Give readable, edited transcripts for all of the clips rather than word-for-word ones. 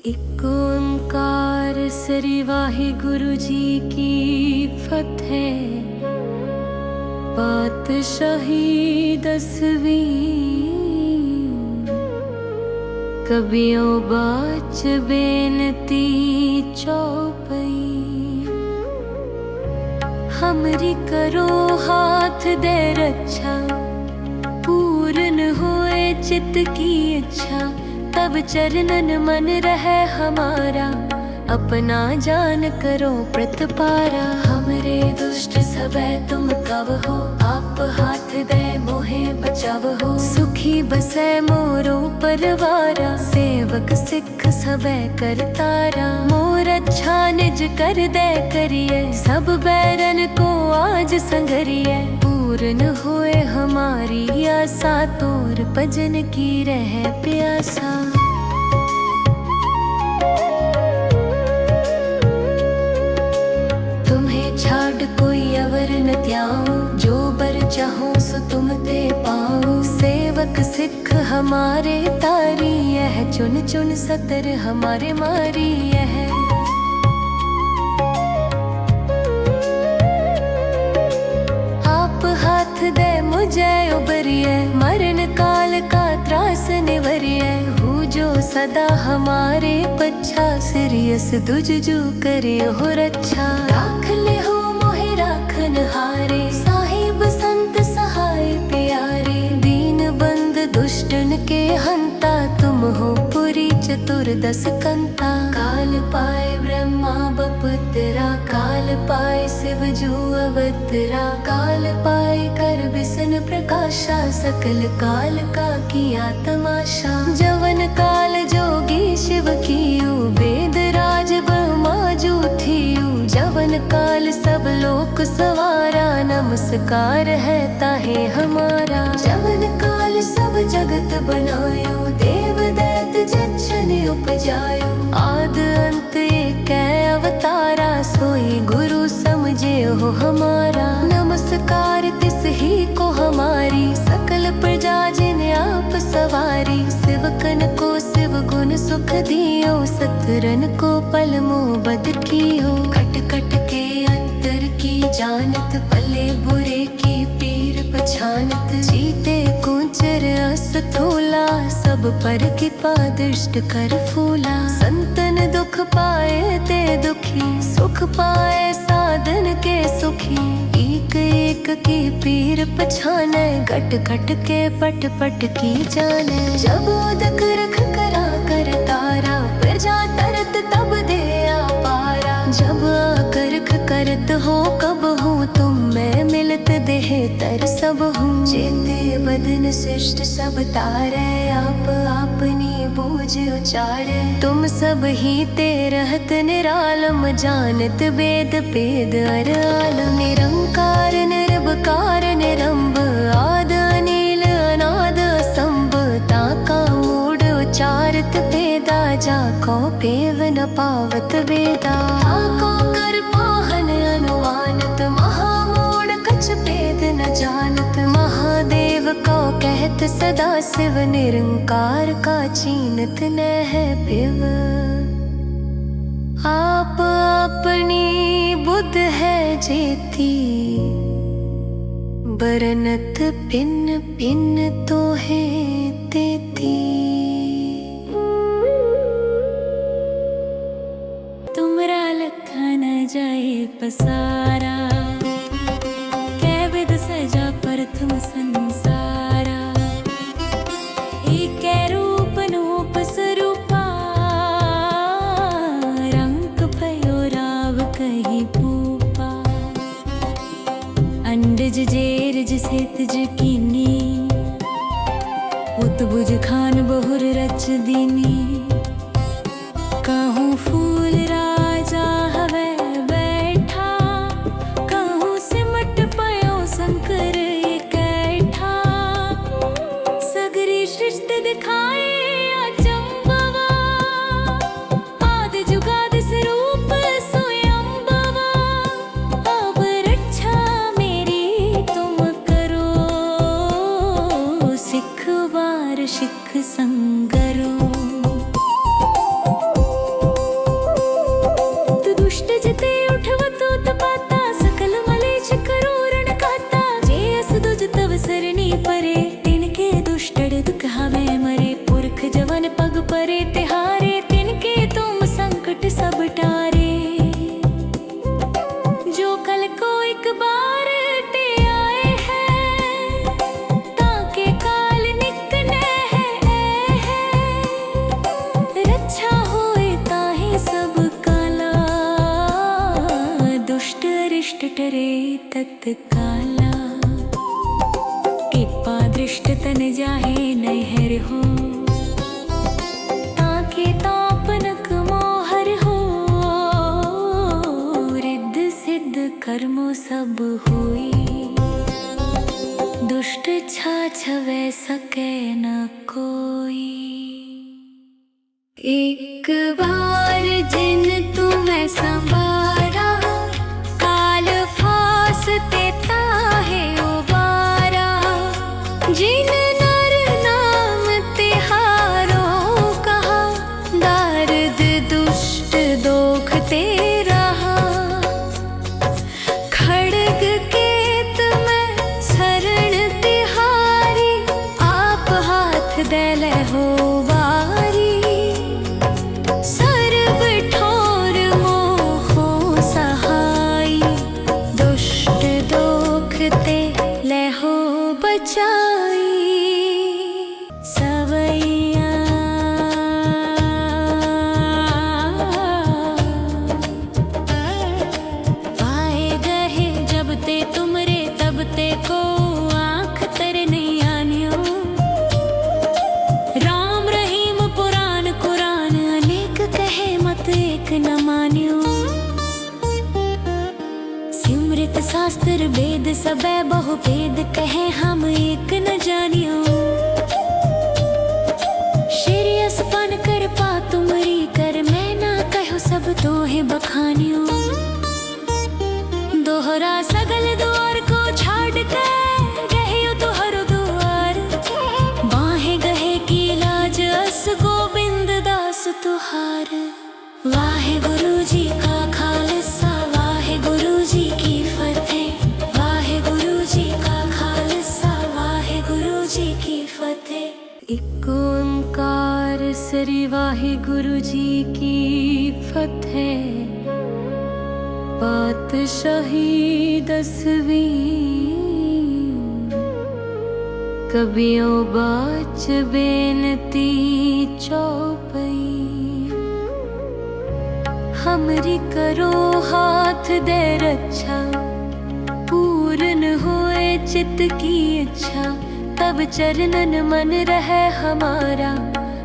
एक ओंकार सरी वाहिगुरु जी की फतेह। पातशाही 10वीं कबियों बाच बेनती चौपई। हमरी करो हाथ दे रक्षा, पूर्ण होए चित्त की इच्छा। तब चरणन मन रहे हमारा, अपना जान करो प्रतिपारा। हमरे दुष्ट सबे तुम कब हो, आप हाथ दे मोहे बचाव हो। सुखी बसे मोरो परवारा, सेवक सिख सबे करतारा। मोर अच्छा निज कर दे करिए, सब बैरन को आज संगरिए। पूर्ण होए हमारी आशा, तोर भजन की रहे प्यासा। तुम्हें छाड़ कोई अवर न त्याऊं, जो बर चाहो सो तुम ते पाऊं। सेवक सिख हमारे तारी यह, चुन चुन सतर हमारे मारी यह। दे मुझे उबरिए, मरण काल का त्रास निवरिए। हूँ जो सदा हमारे पच्छा, सिरियस दुजजू करे हो रक्षा। राख ले हो मोहे राखन हारे, साहिब संत सहाय प्यारे। दीन बंद दुष्टन के हंता, तुम हो पुरी चतुर्दश कंता। काल पाए ब्रह्मा बपुत्रा, काल पाए शिव जू अवतरा। काल पाए कर बिसन प्रकाशा, सकल काल का किया तमाशा। जवन काल जोगी शिव कियो, वेद राज ब्रह्मा जू थियो। जवन काल सब लोक सवारा, नमस्कार है ताहे हमारा। जवन काल सब जगत बनायो, देव दैत जच्छन उपजायो। आद अंत एक अवतारा, सोई गुरु समझे हो हमारा। नमस्कार तिस ही को हमारी, सकल प्रजा जिन आप सवारी। शिवकन को शिव गुण सुख दियो, सतरन को पल मोबद कियो। खट खट के अंतर की जानत, पले बुरे की पीर पछानत। जीते कुंचर अस्थूला, सब पर कृपा दृष्ट कर फूला। संतन दुख पाए ते दुखी, सुख पाए साधन के सुखी। एक एक की पीर पछाने, घट घट के पट पट की जाने। जब उदक रख करा कर तारा, प्रजा तरत तब दे पारा। जब आकरख करत हो कब हूँ, तुम मैं मिलत देह तर सब हूँ। जेते बदन शिष्ट सब तारे, आप अपनी बूझ उचारे। तुम सब ही ते रहत निरालम, जानत वेद पेद अर आलम। निरंकार निर्भकार निरंब, आद अनील अनाद असंभ। ताका मूड उचारत वेदा, जाको पेव न पावत वेदा। ताको कर पाहन अनुमानत, महामूढ़ कछ भेद न जानत। महादेव को कहत सदा शिव, निरंकार का चीनत न है पिव। आप अपनी बुद्ध है जेती, बरनत पिन पिन तो है तेती। तुमरा लखा न जाए पसारा, कै विद सजा प्रथम संसारा। एक रूप नूप स्वरूपा, रंग भयो राव कही पूपा। अंडज जेरज सेतज कीनी, उत्बुज खान बहुर रच दीनी। कहूँ फूल राजा हवे बैठा, दृष्टरे तत्काला, कृपा दृष्ट तन जाहे नहर हो, ताके तापनक मोहर हो, रिद्ध सिद्ध कर्मो सब हुई, दुष्ट छाछवे सके न कोई। एक बार जिन तुम्हें संवारा, काल फास देता है उबारा, जिन नर नाम तिहारो कहा, दार्द दुष्ट दोख ते रहा, खड़ग केत में शरण तिहारी, आप हाथ दे ले हो सवैया। आए गहे जब ते तुमरे तब ते को आँख तर नहीं आनियो, राम रहीम पुराण कुरान अनेक कहे मत एक न मानियो, सिमृत शास्त्र वेद सबे बहु भेद कहे हम एक न जानियो, श्रेयसपन कर पा तुमरी कर मैं ना कहो सब तोहे बखानियो, दोहरा सगल द्वार को छाड़ के गहियो तुहर दुआर, बाहे गहे की लाज अस गोविंद दास तुहार। वाहे गुरु जी का खालसा, वाहे गुरु जी की फतेह, वाहे गुरु जी का खालसा, वाहे गुरु जी की फतेह। एक ओंकार सरी वाहे गुरु जी की फतेह, पातशाही 10वीं, कबियों बाच बेनती चौपई, हमरी करो हाथ दे रक्षा, पूर्ण होए चित्त की इच्छा, तब चरणन मन रहे हमारा,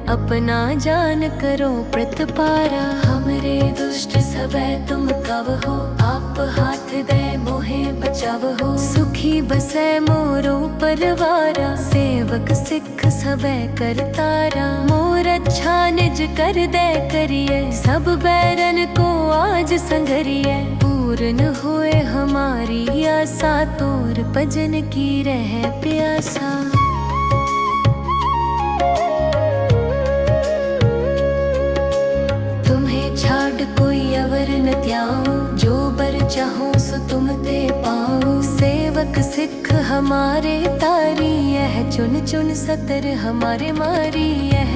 अपना जान करो प्रतिपारा। हमरे दुष्ट सबे तुम कब हो, आप हाथ दे मोहे बचाव हो, सुखी बसे मोरो परवारा, सेवक सिख सबे करतारा, मोर अच्छा निज कर दे करिए, सब बैरन को आज संगरिए, पूर्ण होए हमारी आशा, तोर भजन की रह प्यासा। कोई अवर न त्याओ, जो बर चाहो सो तुम ते पाओ, सेवक सिख हमारे तारी, यह चुन चुन सतर हमारे मारी यह।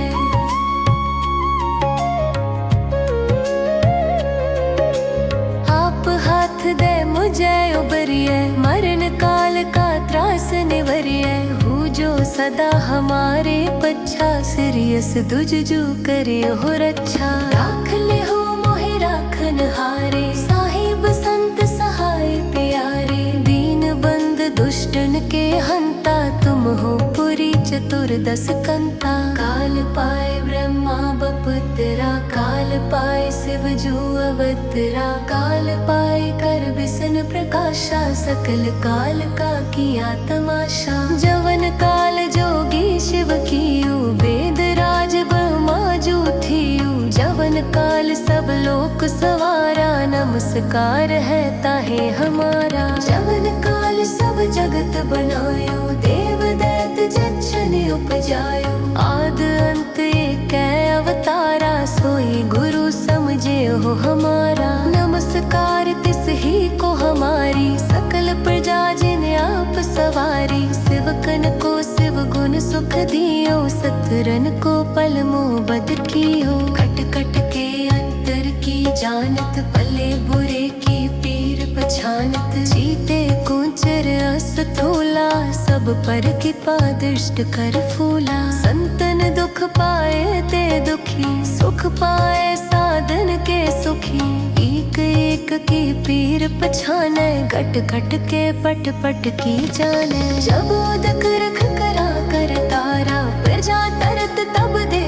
आप हाथ दे मुझे उबरिए, मरण काल का त्रास निवरिए, हूँ जो सदा हमारे पच्छा, सिरियस दुजजू करे हो रक्षा, राख ले हो राखन हारे, साहिब संत सहाय प्यारे, दीन बंद दुष्टन के हंता, तुम हो पुरी चतुर्दश कंता, काल पाए ब्रह्मा बपुत्रा, काल पाए शिव जू अवतरा, काल पाए कर विष्णु प्रकाशा, सकल काल का किया तमाशा, जवन काल जोगी शिव कियो, वेद राज ब्रह्मा जू थियो, जवन काल सब लोक सवारा, नमस्कार है ताहे हमारा, जवन काल सब जगत बनायो, देव दैत जच्छन उपजायो, आद अंत एक अवतारा, सोई गुरु समझे हो हमारा, नमस्कार तिस ही को हमारी, सकल प्रजा जिन आप सवारी, शिवकन को शिव गुण सुख दियो, सतरन को पल मोबद कियो, खट खट के अंतर की जानत, भले बुरे की पीर पछानत, जीते कुंचर असथूला, सब पर कृपा दृष्ट कर फूला, संतन दुख पाए ते दुखी, सुख पाए साधन के सुखी, एक एक एक की पीर पछाने, गट गट के पट पट की जाने। जब उदक रख करा कर तारा, प्रजा तरत तब दे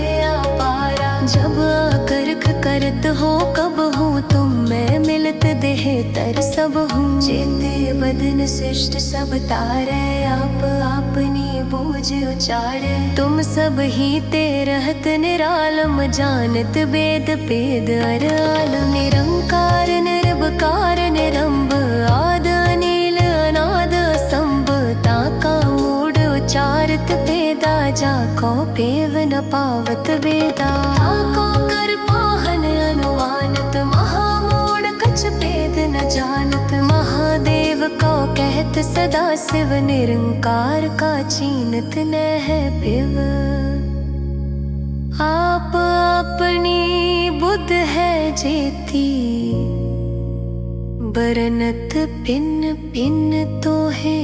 पारा। जब आकरख करत हो कब हूँ, तुम मैं मिलत देह तर सब हूँ। चेते बदन शिष्ट सब तारे, आप अपनी बूझ उचारे। तुम सब ही ते रहत निरालम, जानत वेद पेद अर आलम। निरंकार निर्विकार निरंब, आद अनील अनाद असंभ। ताका मूड उचारत पेदा, जाको पेव न पावत वेदा। ताको कर पाहन अनुमानत, महामूड कछ पेद न जानत। महादेव को कहत सदा शिव, निरंकार का चीनत न है पिव। आप अपनी बुद्ध है जेती, बरनत पिन पिन तो है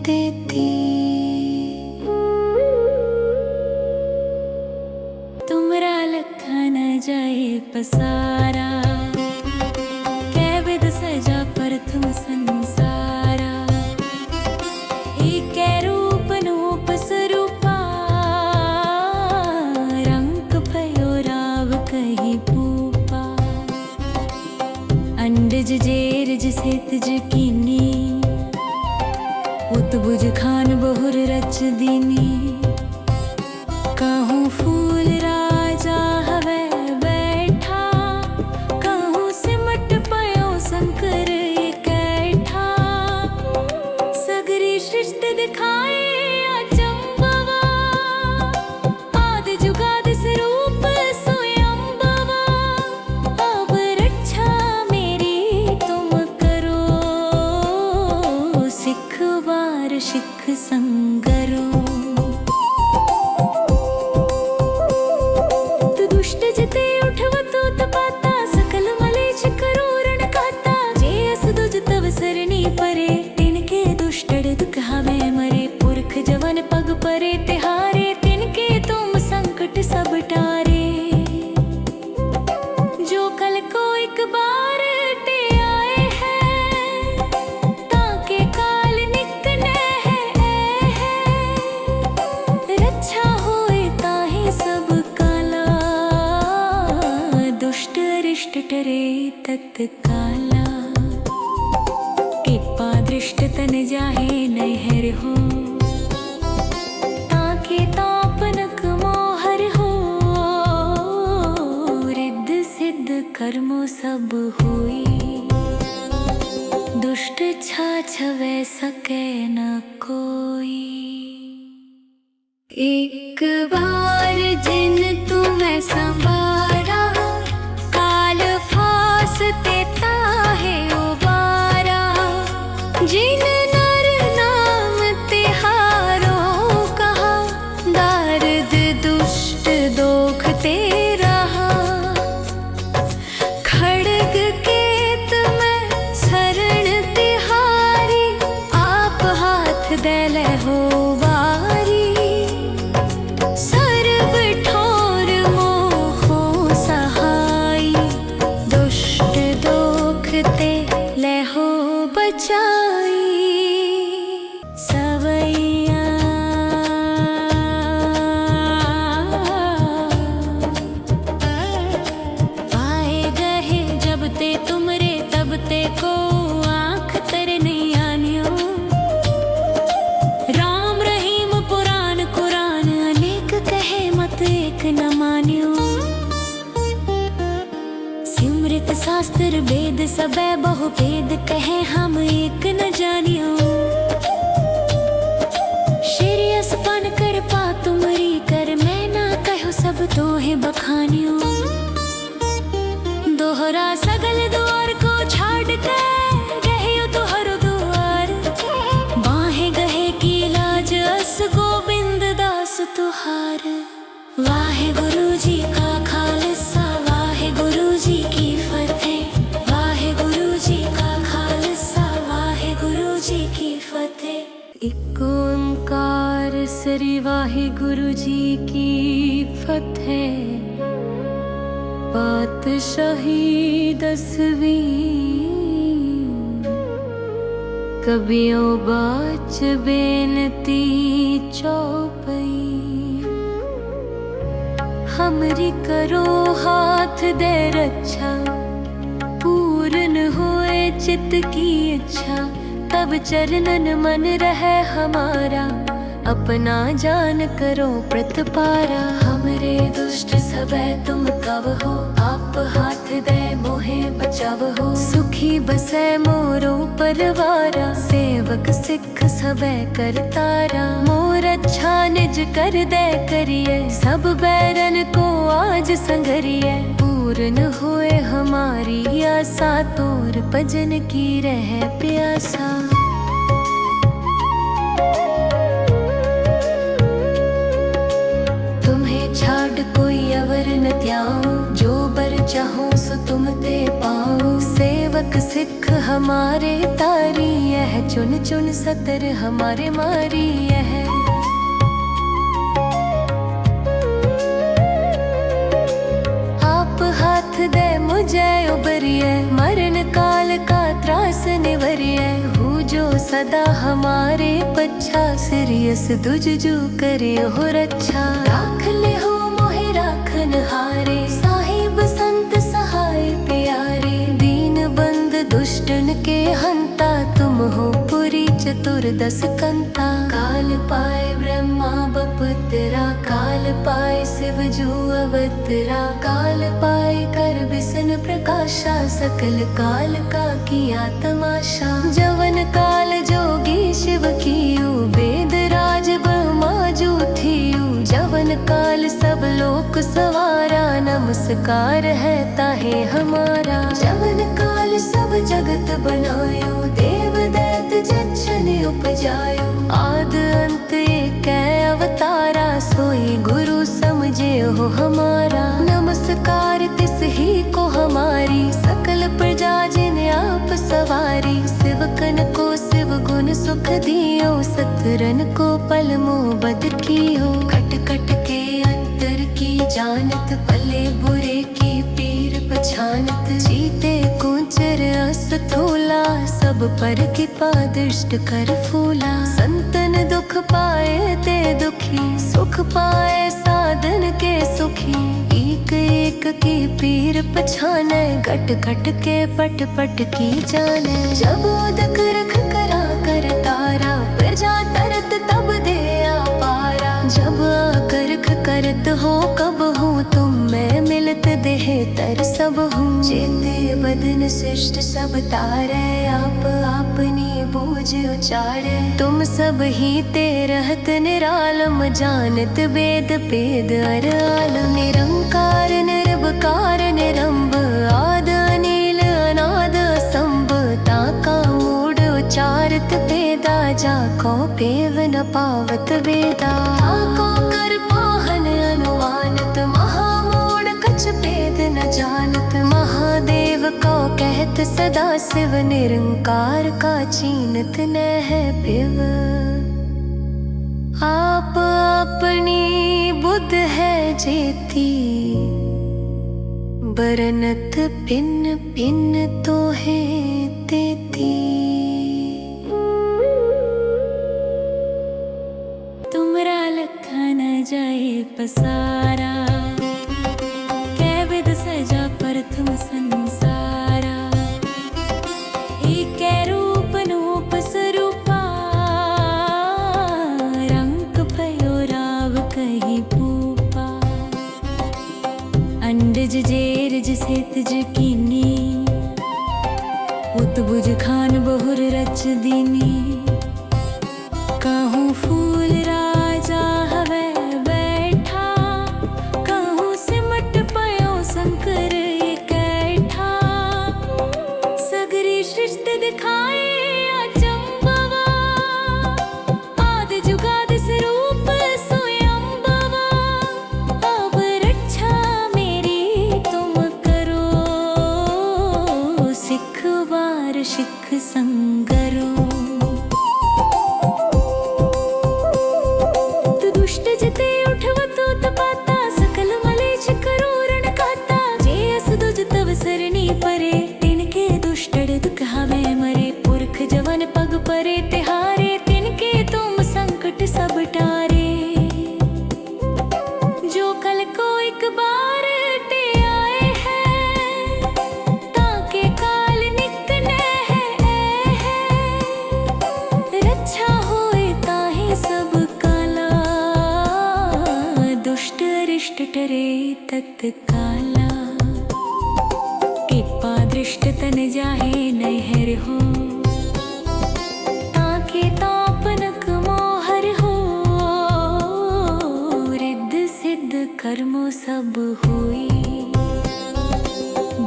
तेती। तुमरा लखा न जाए पसारा, कै विध सजा पर तुम संसारा। एक रूप नूप स्वरूपा, रंग भयो राव कही पूपा। अंडज जेरज सेतज कीनी, उतबुज खान बहुर रच दीनी। कहूँ फूल राजा हवे बैठा, कहूँ सिमट पयो शंकर इकट्ठा। सगरी सृष्टि दिखाए अचंभवा, आदि जुगाद स्वरूप स्वयंभवा। अब रक्षा मेरी तुम करो, सिख बार सिख संगरो। जवन पग परे तिहारे, तिनके तुम संकट सब टारे। जो कल को एक बार ते आए हैं, ताके काल निकने है। रक्षा होए ताहे सब काला, दुष्ट अरिष्ट टरे तत्काला। कृपा दृष्ट तन जाहे नहर हो, तापनक मोहर हो। रिद्ध सिद्ध कर्मो सब हुई, दुष्ट छाछवे सके न कोई। एक बार जिन तुम्हें संवारा, काल फास देता है उबारा। जिन नर नाम तिहारो कहा, दारद दुष्ट दोख ते रहा। खड़ग केत में शरण तिहारी, आप हाथ देले हो बारी। सर्व ठोर मोहो सहाई, दुष्ट दोख ते ले हो बचाई। सवैया पाए गहे जब ते तुमरे, तब ते को आँख तर नहीं आनियो। राम रहीम पुराण कुरान, अनेक कहे मत एक न मानियो। सिमृत शास्त्र वेद सबे बहु भेद, कहे हम एक न जानियो। श्रेयसपन कर पा तुमरी कर, मैं ना कहो सब तोहे बखानियो। दोहरा सगल द्वार को छाड़ के, गहियो तुहर द्वार। बाहे गहे की लाज अस गोविंद दास तुहार। वाहे गुरु जी का खालसा, वाहे गुरु जी की फतेह। वाहे गुरु जी का खालसा, वाहे गुरु जी की फतेह। एक ओंकार श्री वाहे गुरु जी की फतेह। पातशाही 10वीं कबियों बाच बेनती चौपई हमरी करो हाथ दे रक्षा पूर्ण होए चित्त की इच्छा तब चरणन मन रहे हमारा अपना जान करो प्रतिपारा हमरे दुष्ट सबे तुम कब हो आप हाथ दे मोहे बचाव हो सुखी बसे मोरो परवारा सेवक सिख सबे करतारा मोर अच्छा निज कर दे करिए सब बैरन को आज संगरिए पूर्ण होए हमारी आशा तोर भजन की रह प्यासा कोई अवर न त्याऊं जो बर चाहूं सो तुम ते पाऊं सेवक सिख हमारे तारी यह चुन चुन सतर हमारे मारी यह आप हाथ दे मुझे उबरिए मरण काल का त्रास निवरिए हूँ जो सदा हमारे पच्छा सिरियस दुजजू करे हो रक्षा राख ले हो हारे साहिब संत सहाय प्यारे दीन बंद दुष्टन के हंता तुम हो पुरी चतुर्दश कंता काल पाए ब्रह्मा बपुत्रा काल पाए शिव जू अवतरा काल पाए कर विष्णु प्रकाशा सकल काल का किया तमाशा जवन काल जोगी शिव कियो वेद राज ब्रह्मा जू थियू जवन काल सब लोक सवारा नमस्कार है ताहे हमारा जवन काल सब जगत बनायो देव दैत जच्छन उपजायो आद अंत एक अवतारा सोई गुरु समझे हो हमारा नमस्कार तिस ही को हमारी सकल प्रजा जिन आप सवारी शिवकन को शिव गुण सुख दियो सतरन को पल मोबद कियो कट कट के अंतर की जानत भले बुरे की पीर पछानत जीते कुंचर असथूला सब पर कृपा दृष्ट कर फूला संतन दुख पाए ते दुखी सुख पाए साधन के सुखी एक एक की पीर पछाने घट घट के पट पट की जाने जब उदक रख करा कर तारा प्रजा तरत तब दे पारा जब आकर्ख करत हो कब हूँ तुम मैं मिलत देह तर सब हूँ चेते बदन शिष्ट सब तारे आप अपनी बूझ उचारे तुम सब ही ते रहत निरालम जानत वेद पेद अराल निरंकार निर्भकार निरंब आद अनिल अनाद असंभ ताका मूड उचारत वेदा जाको पेव न पावत वेदा ताको कर पाहन अनुमानत महामूड कछ भेद न जानत महादेव को कहत सदा शिव निरंकार का चीनत न है पिव आप अपनी बुद्ध है जेती बरनत पिन पिन तो है तेती तुमरा लखा न जाए पसारा कै विध सजा प्रथम संसारा एक रूप नूप स्वरूपा रंग भयो राव कही पूपा अंडज जेरज सेतज कीनी उतबुज खान बहुर रच दीनी कहूँ फूल राजा हवे बैठा कहूँ सिमट पयो शंकर इकट्ठा सगरी सृष्टि दिखाए अचंबवा आदि जुगाद स्वरूप स्वयंभवा अब रक्षा मेरी तुम करो सिख वार सिख संगरो दुष्ट जिते उठवतो तपाता सकल मलेच करो रण कहता जे परे तिनके दुष्टड़ दुख हवे मरे पुरख जवन पग परे तिहारे तिनके तुम संकट सब टारे जो कल को एक बार ते आए हैं ताके काल निकने है रक्षा होए ताहि सब काला दुष्ट अरिष्ट टरे तत्काला कृपा दृष्ट तन जाहे नहर हो ताके तापनक मोहर हो रिद्ध सिद्ध कर्मो सब होई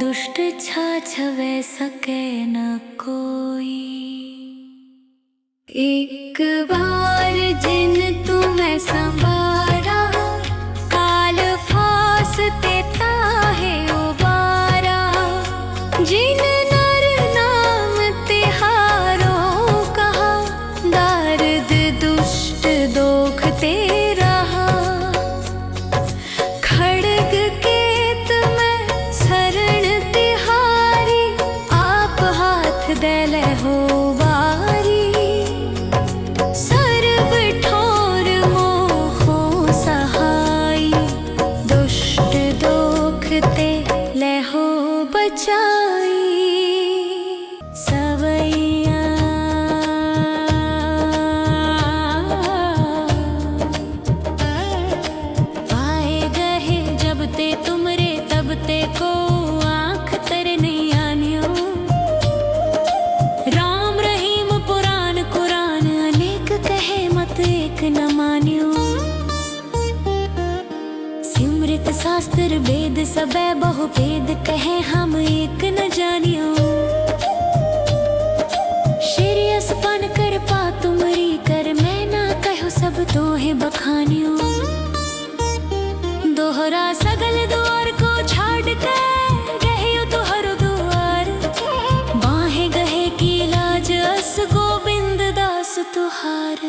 दुष्ट छाछवे सके न कोई। एक बार जिन तुम्हें संवारा काल फासते ताहे उबारा जिन नर नाम तिहारो कहा दार्द दुष्ट दोख ते रहा खड़ग केत में शरण तिहारी आप हाथ देले हो बारी सर्व ठोर मोहो सहाई दुष्ट दोख ते ले हो बचाई सवैया आए गहे जब ते तुमरे तब ते को आँख तर नहीं आनियो राम रहीम पुराण कुरान अनेक कहे मत एक न मानियो सिमृत शास्त्र वेद सबे बहु भेद कहे हम एक न जानियो श्रेयस पन कर पा तुमरी कर मैं ना कहो सब तोहे बखानियो दोहरा सगल द्वार को छाड़ के गहियो तुहर द्वार बाहे गहे की लाज अस गोविंद दास तुहार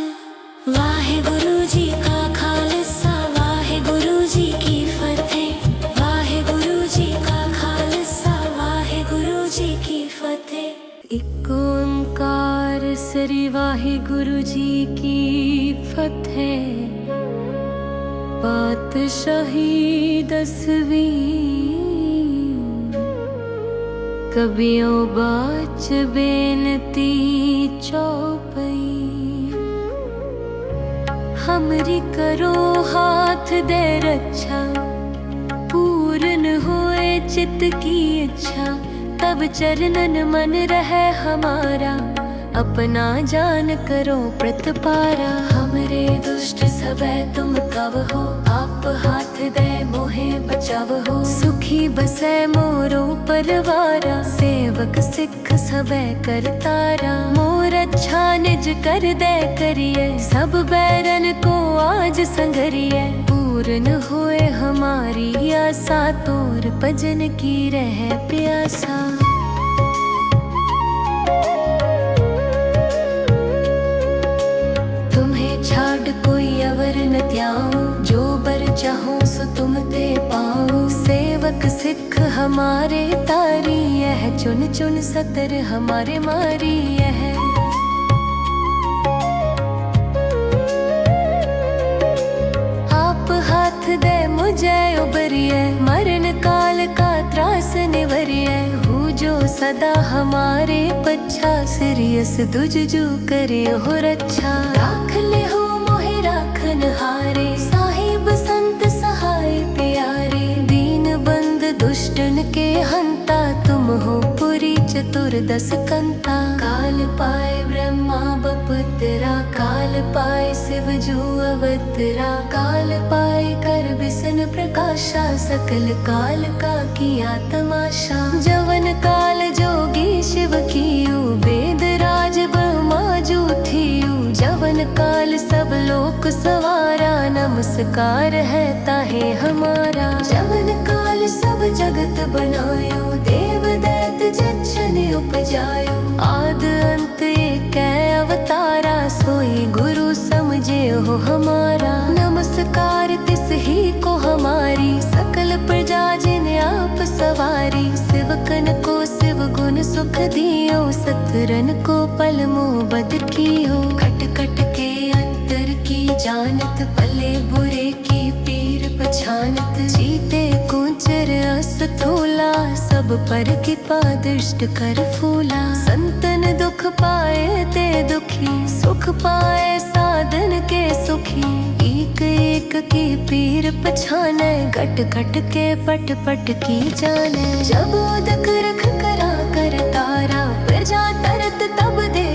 वाहे गुरु जी का खालसा वाहे गुरु जी की फतेह वाहे गुरु जी का खालसा वाहे गुरु जी की फतेह। एक ओंकार सरी वाहे गुरु जी की फतेह पातशाही 10वीं कबियों बाच बेनती चौपई हमरी करो हाथ दे रक्षा पूर्ण होए चित्त की इच्छा तब चरणन मन रहे हमारा अपना जान करो प्रतिपारा हमरे दुष्ट सबे तुम कब हो आप हाथ दे मोहे बचाव हो सुखी बसे मोरो परवारा सेवक सिख सबे करतारा मोर अच्छा निज कर दे करिए सब बैरन को आज संगरिए पूर्ण होए हमारी आशा तोर भजन की रह प्यासा। कोई अवर न त्याऊं जो बर चाहूं सो तुम ते पाऊं सेवक सिख हमारे तारी यह चुन चुन सतर हमारे मारी यह आप हाथ दे मुझे उबरिए मरण काल का त्रास निवरिए हूँ जो सदा हमारे पच्छा सिरियस दुजजू करे हो रक्षा राख ले हो राखन हारे साहिब संत सहाय प्यारे दीन बंद दुष्टन के हंता तुम हो पुरी चतुर्दश कंता काल पाए ब्रह्मा बपुत्रा काल पाए शिव जू अवतरा काल पाए कर विष्णु प्रकाशा सकल काल का किया तमाशा जवन काल जोगी शिव कियो वेद राज ब्रह्मा जू थियो जवन काल सब लोक सवारा नमस्कार है ताहे हमारा जवन काल सब जगत बनायो देव दैत जच्छन उपजायो आद अंत एक अवतारा सोई गुरु समझे हो हमारा नमस्कार तिस ही को हमारी सकल प्रजा जिन आप सवारी सेवकन को सिमरन को पल मोहब्बत की हो। खट खट के अंतर की जानत, भले बुरे की पीर पछानत। जीते कुंचर असतोला, सब पर कृपा दृष्ट कर फूला। संतन दुख पाए ते दुखी, सुख पाए साधन के सुखी। एक एक की पीर पछाने, घट घट के पट पट की जाने। जब उदक रख करा कर तारा, प्रजा तरत तब दे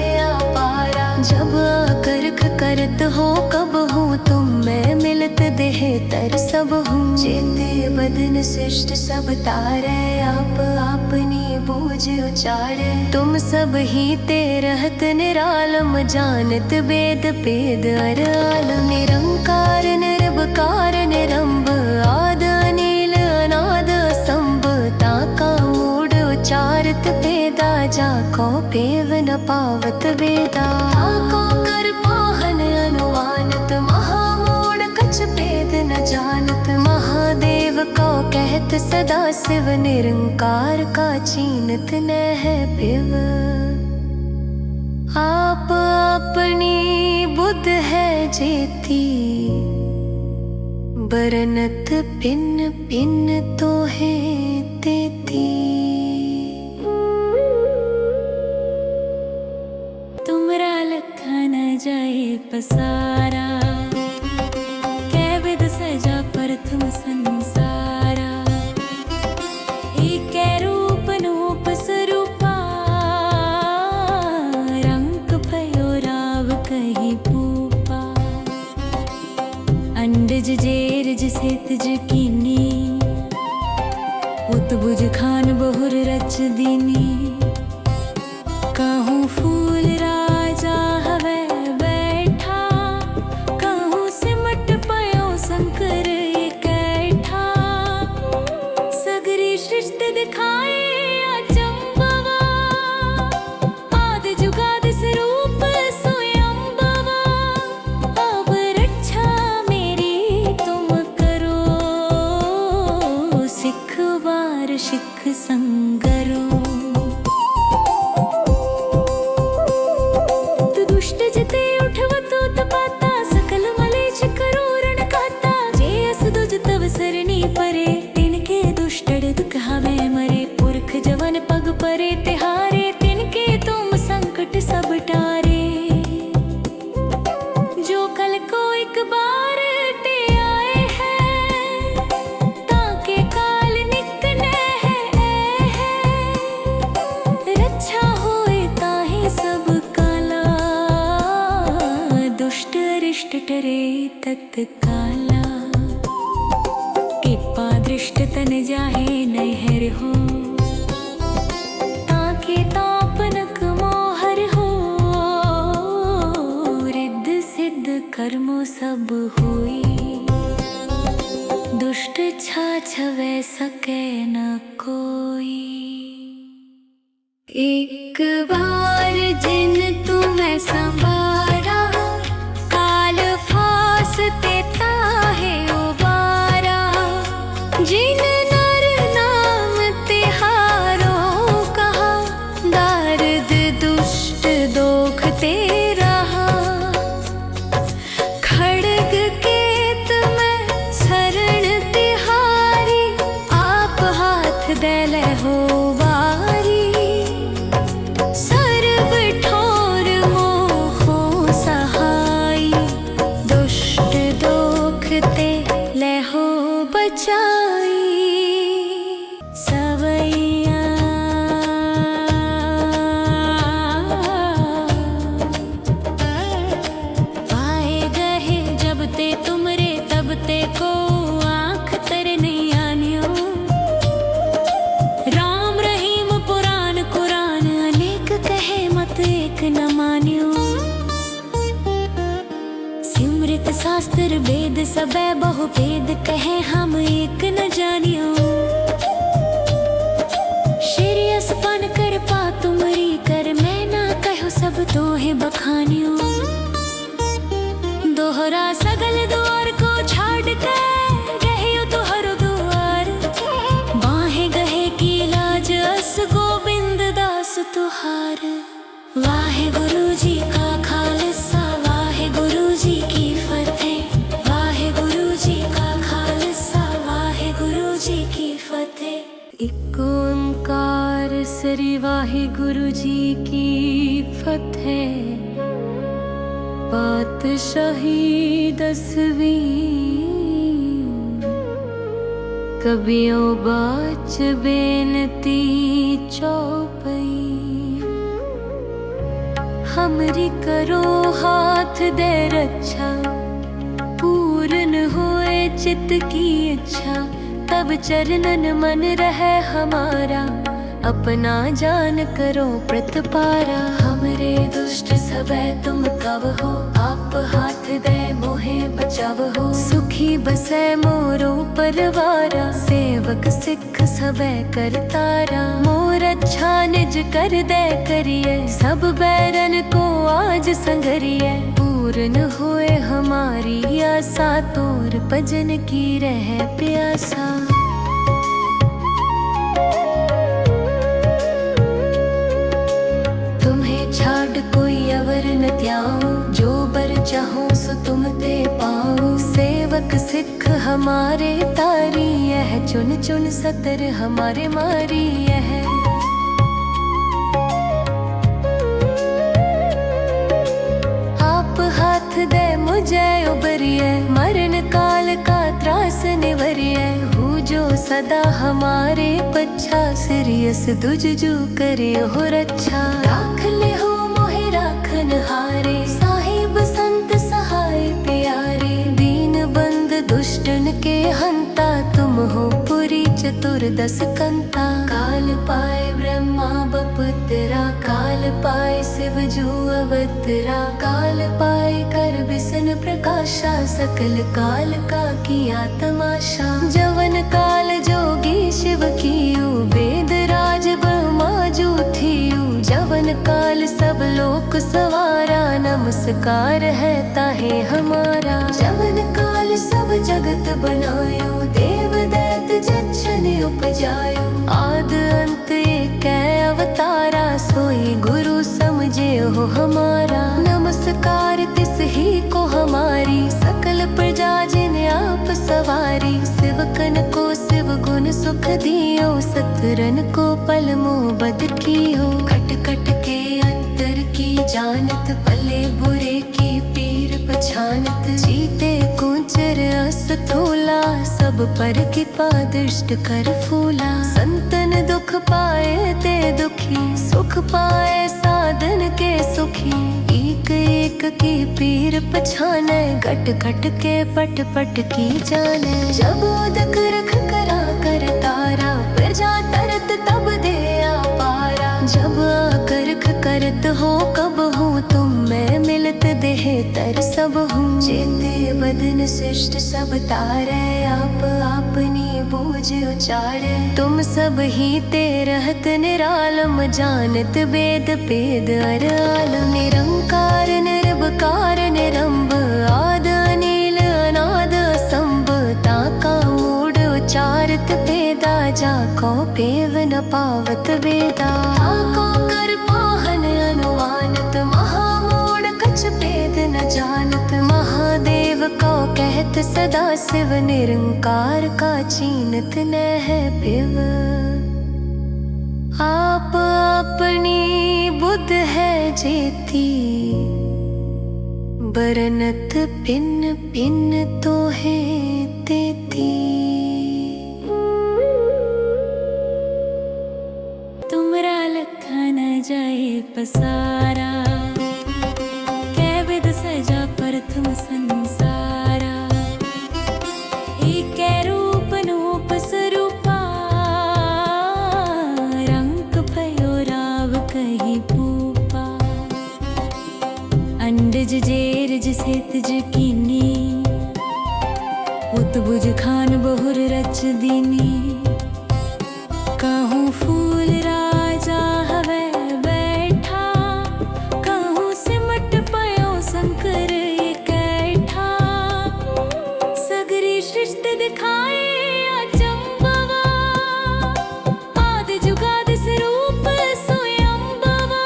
पारा। जब आकरख करत हो कब हूँ, तुम मैं मिलत देह तर सब हूँ। चेते बदन शिष्ट सब तारे, आप अपनी बूझ उचारे। तुम सब ही ते रहत निरालम, जानत वेद पेद अर आलम। निरंकार निर्विकार निरंब, आद अनील अनाद असंभ। ताका मूढ़ उचारत वेदा, जाको पेव न पावत वेदा। ताको कर पाहन अनुमानत, महामूढ़ कछ भेद न जानत। महादेव को कहत सदा शिव, निरंकार का चीनत न है पिव। आप अपनी बुद्ध है जेती, बरनत पिन पिन तो है तेती। तुमरा लखा न जाए पसारा, कै विद सजा प्रथम संसारा। एक रूप नूप स्वरूपा, रंग भयो राव कही पूपा। अंडज जेरज सेतज कीनी, उतबुज खान बहुर रच दीनी। कहूँ फूल राजा हवे बैठा, कहूँ सिमट पयो शंकर इकट्ठा। सगरी सृष्टि दिखाए अचंभवा, आदि जुगादि स्वरूप स्वयंभवा। अब रक्षा मेरी तुम करो, सिख वार सिख संगरो। दुष्ट जिते उठवतो तपाता, सकल मलेच्छ करो रण कहता। जे अस दुज तव सरणी परे, तिनके दुष्टड़ दुख हवे मरे। पुरख जवन पग परे तिहारे, तिनके तुम संकट सब टारे। जो कल को एक बार ते आए हैं, ताके काल नित है। रक्षा होए ताहि सब काला, दुष्ट अरिष्ट टरे तत्काला। कृपा दृष्ट तन जाहे नहर हो, ताके तापनक मोहर हो। रिद्ध सिद्ध कर्मो सब हुई, दुष्ट छाछवे सके न कोई। एक बार जिन तुम्हें संवारा, काल फास देता है उबारा। जिन नर नाम तिहारो कहा, दारद दुष्ट दोख ते रहा। खड़ग केत में शरण तिहारी, आप हाथ देले हो बारी। सर्व ठोर मोहो सहाई, दुष्ट दोख ते लेहो बचाई। सवैया पाए गहे जब ते तुमरे, तब ते को आँख तर नहीं आनियो। राम रहीम पुराण कुरान, अनेक कहे मत एक न मानियो। सिमृत शास्त्र वेद सबे बहु भेद, कहे हम एक न जानियो। श्री असपन कर पा तुमरी कर, मैं ना कहो सब तोहे बखानियो। दोहरा सगल द्वार को छाड़ के, गहियो तुहर द्वार। बाहें गहे की लाज अस गोविंद दास तुहार। वाहेगुरु जी का खालसा वाहेगुरु जी की फतेह वाहेगुरु जी का खालसा वाहेगुरु जी की फतेह। एक ओंकार सरी वाहेगुरु जी की फतेह। पातशाही 10वीं कबियों बाच बेनती चौपई। हमरी करो हाथ दे रक्षा पूर्ण होए चित्त की इच्छा। तब चरणन मन रहे हमारा अपना जान करो प्रतपारा। हमरे दुष्ट सबे तुम कब हो आप हाथ दे मोहे बचाव हो। सुखी बसे मोरो परवारा सेवक सिख सबे करतारा। मोर अच्छा निज कर दे करिए सब बैरन को आज संगरिए। पूर्ण होए हमारी आशा तोर भजन की रह प्यासा। कोई अवर न त्याऊं जो बर चाहूं सो तुम ते पाऊं। सेवक सिख हमारे तारी यह चुन चुन सतर हमारे मारी यह। आप हाथ दे मुझे उबरिए मरण काल का त्रास निवरिए। हूँ जो सदा हमारे पच्छा सिरियस दुजजू करे हो रक्षा। राख ले हो राखन हारे साहिब संत सहाय प्यारे। दीन बंद दुष्टन के हंता तुम हो पुरी चतुर्दश कंता। काल पाए ब्रह्मा बपुत्रा काल पाए शिव जू अवतरा। काल पाए कर बिसन प्रकाशा सकल काल का किया तमाशा। जवन काल जोगी शिव कियो वेद राज ब्रह्मा जू थियो। जवन काल सब लोक सवारा नमस्कार है ताहे हमारा। जवन काल सब जगत बनायो देव दैत जच्छन उपजायो। आद अंत एक अवतारा सोई गुरु समझे हो हमारा। नमस्कार तिस ही को हमारी सकल प्रजा जिन आप सवारी। शिवकन को शिव गुण सुख दियो सतरन को पल मोह बद कियो। खट खट के अंतर की जानत भले बुरे की पीर पछानत। जीते कुंचर अस्थूला सब पर कृपा दृष्ट कर फूला। संतन दुख पाए ते दुखी सुख पाए साधन के सुखी। एक एक की पीर पछाने घट घट के पट पट की जाने। जब उदक रख करा कर तारा प्रजा तरत तब दे पारा। जब आकर करत हो कब हूँ तुम मैं मिलत देह तर सब हूँ। चेते बदन शिष्ट सब तारे आप अपनी बूझ उचारे। तुम सब ही ते रहत निरालम जानत वेद पेद अर आलम। निरंकार निर्भकार निरंब आद अनिल अनाद असंभ। ताका मूड उचारत वेदा जाको पेव न पावत वेदा। ताको कर पाहन अनुमानत महामूढ़ कछ भेद न जानत। महादेव को कहत सदा शिव निरंकार का चीनत न है पिव। आप अपनी बुद्ध है जेती बरनत पिन पिन तो है तेती। तुमरा लखा न जाए पसारा कै विध सजा प्रथम संसारा। एक रूप नूप स्वरूपा रंग भयो राव कही भूपा। अंडज जेरज सेतज कीनी उतबुज खान बहुर रच दीनी। कहूँ फूल राजा हवे बैठा कहूँ सिमट पयो शंकर ये कैठा। सगरी सृष्टि दिखाए अचंबवा आदि जुगाद स्वरूप स्वयंभवा।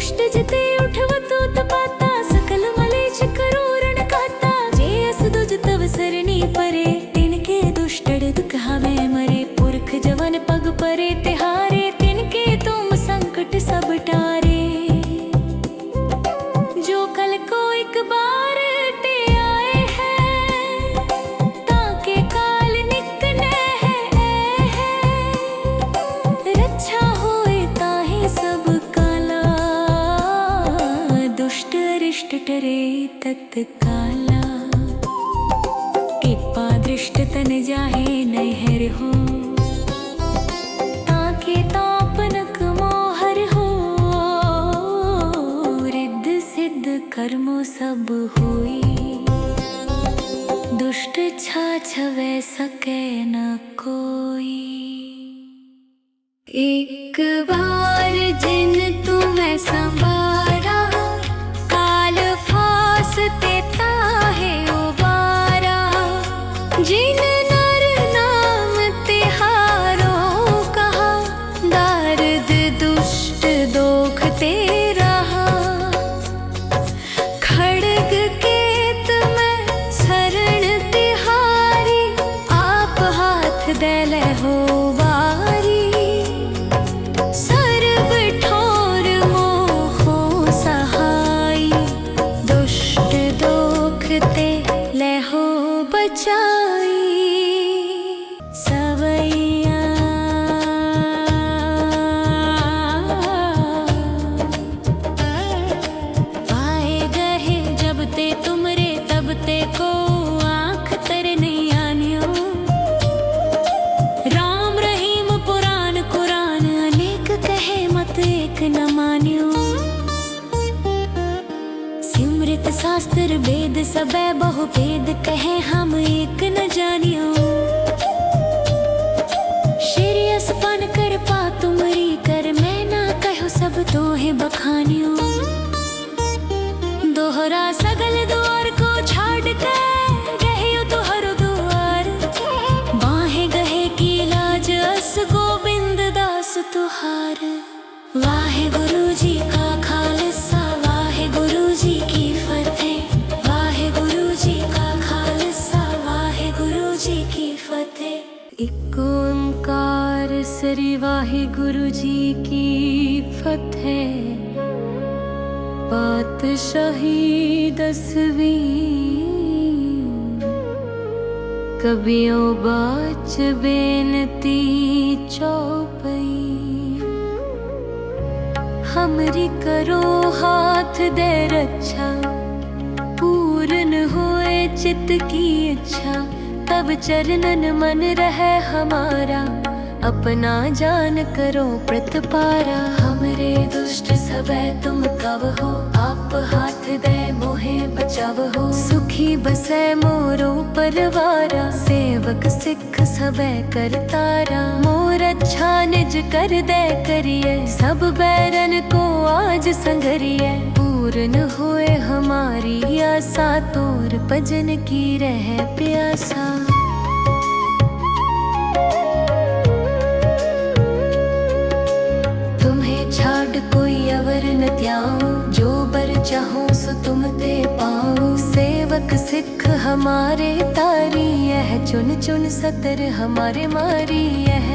दुष्ट जिते उठवतो तपाता सकल मलेच करोरण खाता जे अस दुज तव सरणी परे तिनके दुष्टड़ दुख हवे मरे पुरख जवन पग परे तिहारे तिनके तुम संकट सब टारे जो कल को एक बार ते आए हैं ताके काल निकने है रक्षा होए ताहे सब काला दुष्ट अरिष्ट टरे तत्काला कृपा दृष्ट तन जाहे नहर हो ताके तापनक मोहर हो रिद्ध सिद्ध कर्मो सब होई दुष्ट छाछवे सके न कोई। एक बार जिन तुम्हें संवारा काल फासते ताहे उबारा जिन नर नाम तिहारो कहा दर्द दुष्ट दोख ते रहा खड़ग केत में शरण तिहारी आप हाथ देले हो बारी सर्व ठोर मोहो सहाई दुष्ट दोख ते ले हो बचाई सवैया आए गहे जब ते तुमरे तब ते को आँख तर नहीं आनियो राम रहीम पुराण कुरान अनेक कहे मत एक न मानियो सिमृत शास्त्र वेद सबे बहु भेद कहे हम एक न जानियो श्रेयस पन कर पा तुमरी कर मैं ना कहो सब तोहे बखानियो दोहरा सगल द्वार को छाड़ के गहियो तुहर द्वार बाहे गहे की लाज अस गोविंद दास तुहार वाहे गुरु जी का खालसा वाहे गुरु जी की फतेह वाहे गुरु जी का खालसा वाहे गुरु जी की फतेह। एक ओंकार सरी वाहे गुरु जी की फतेह पातशाही 10वीं कबियों बाच बेनती चौपई हमरी करो हाथ दे रक्षा पूर्ण होए चित्त की इच्छा तब चरणन मन रहे हमारा अपना जान करो प्रतिपारा हमरे दुष्ट सबे तुम कब हो आप हाथ दे मोहे बचाव हो सुखी बसे मोरो परवारा सेवक सिख सबे करतारा मोर अच्छा निज कर दे करिए सब बैरन को आज संगरिए पूर्ण होए हमारी आशा तोर भजन की रह प्यासा। कोई अवर न त्याऊं जो बर चाहूं सो तुम ते पाऊं सेवक सिख हमारे तारी यह चुन चुन सतर हमारे मारी यह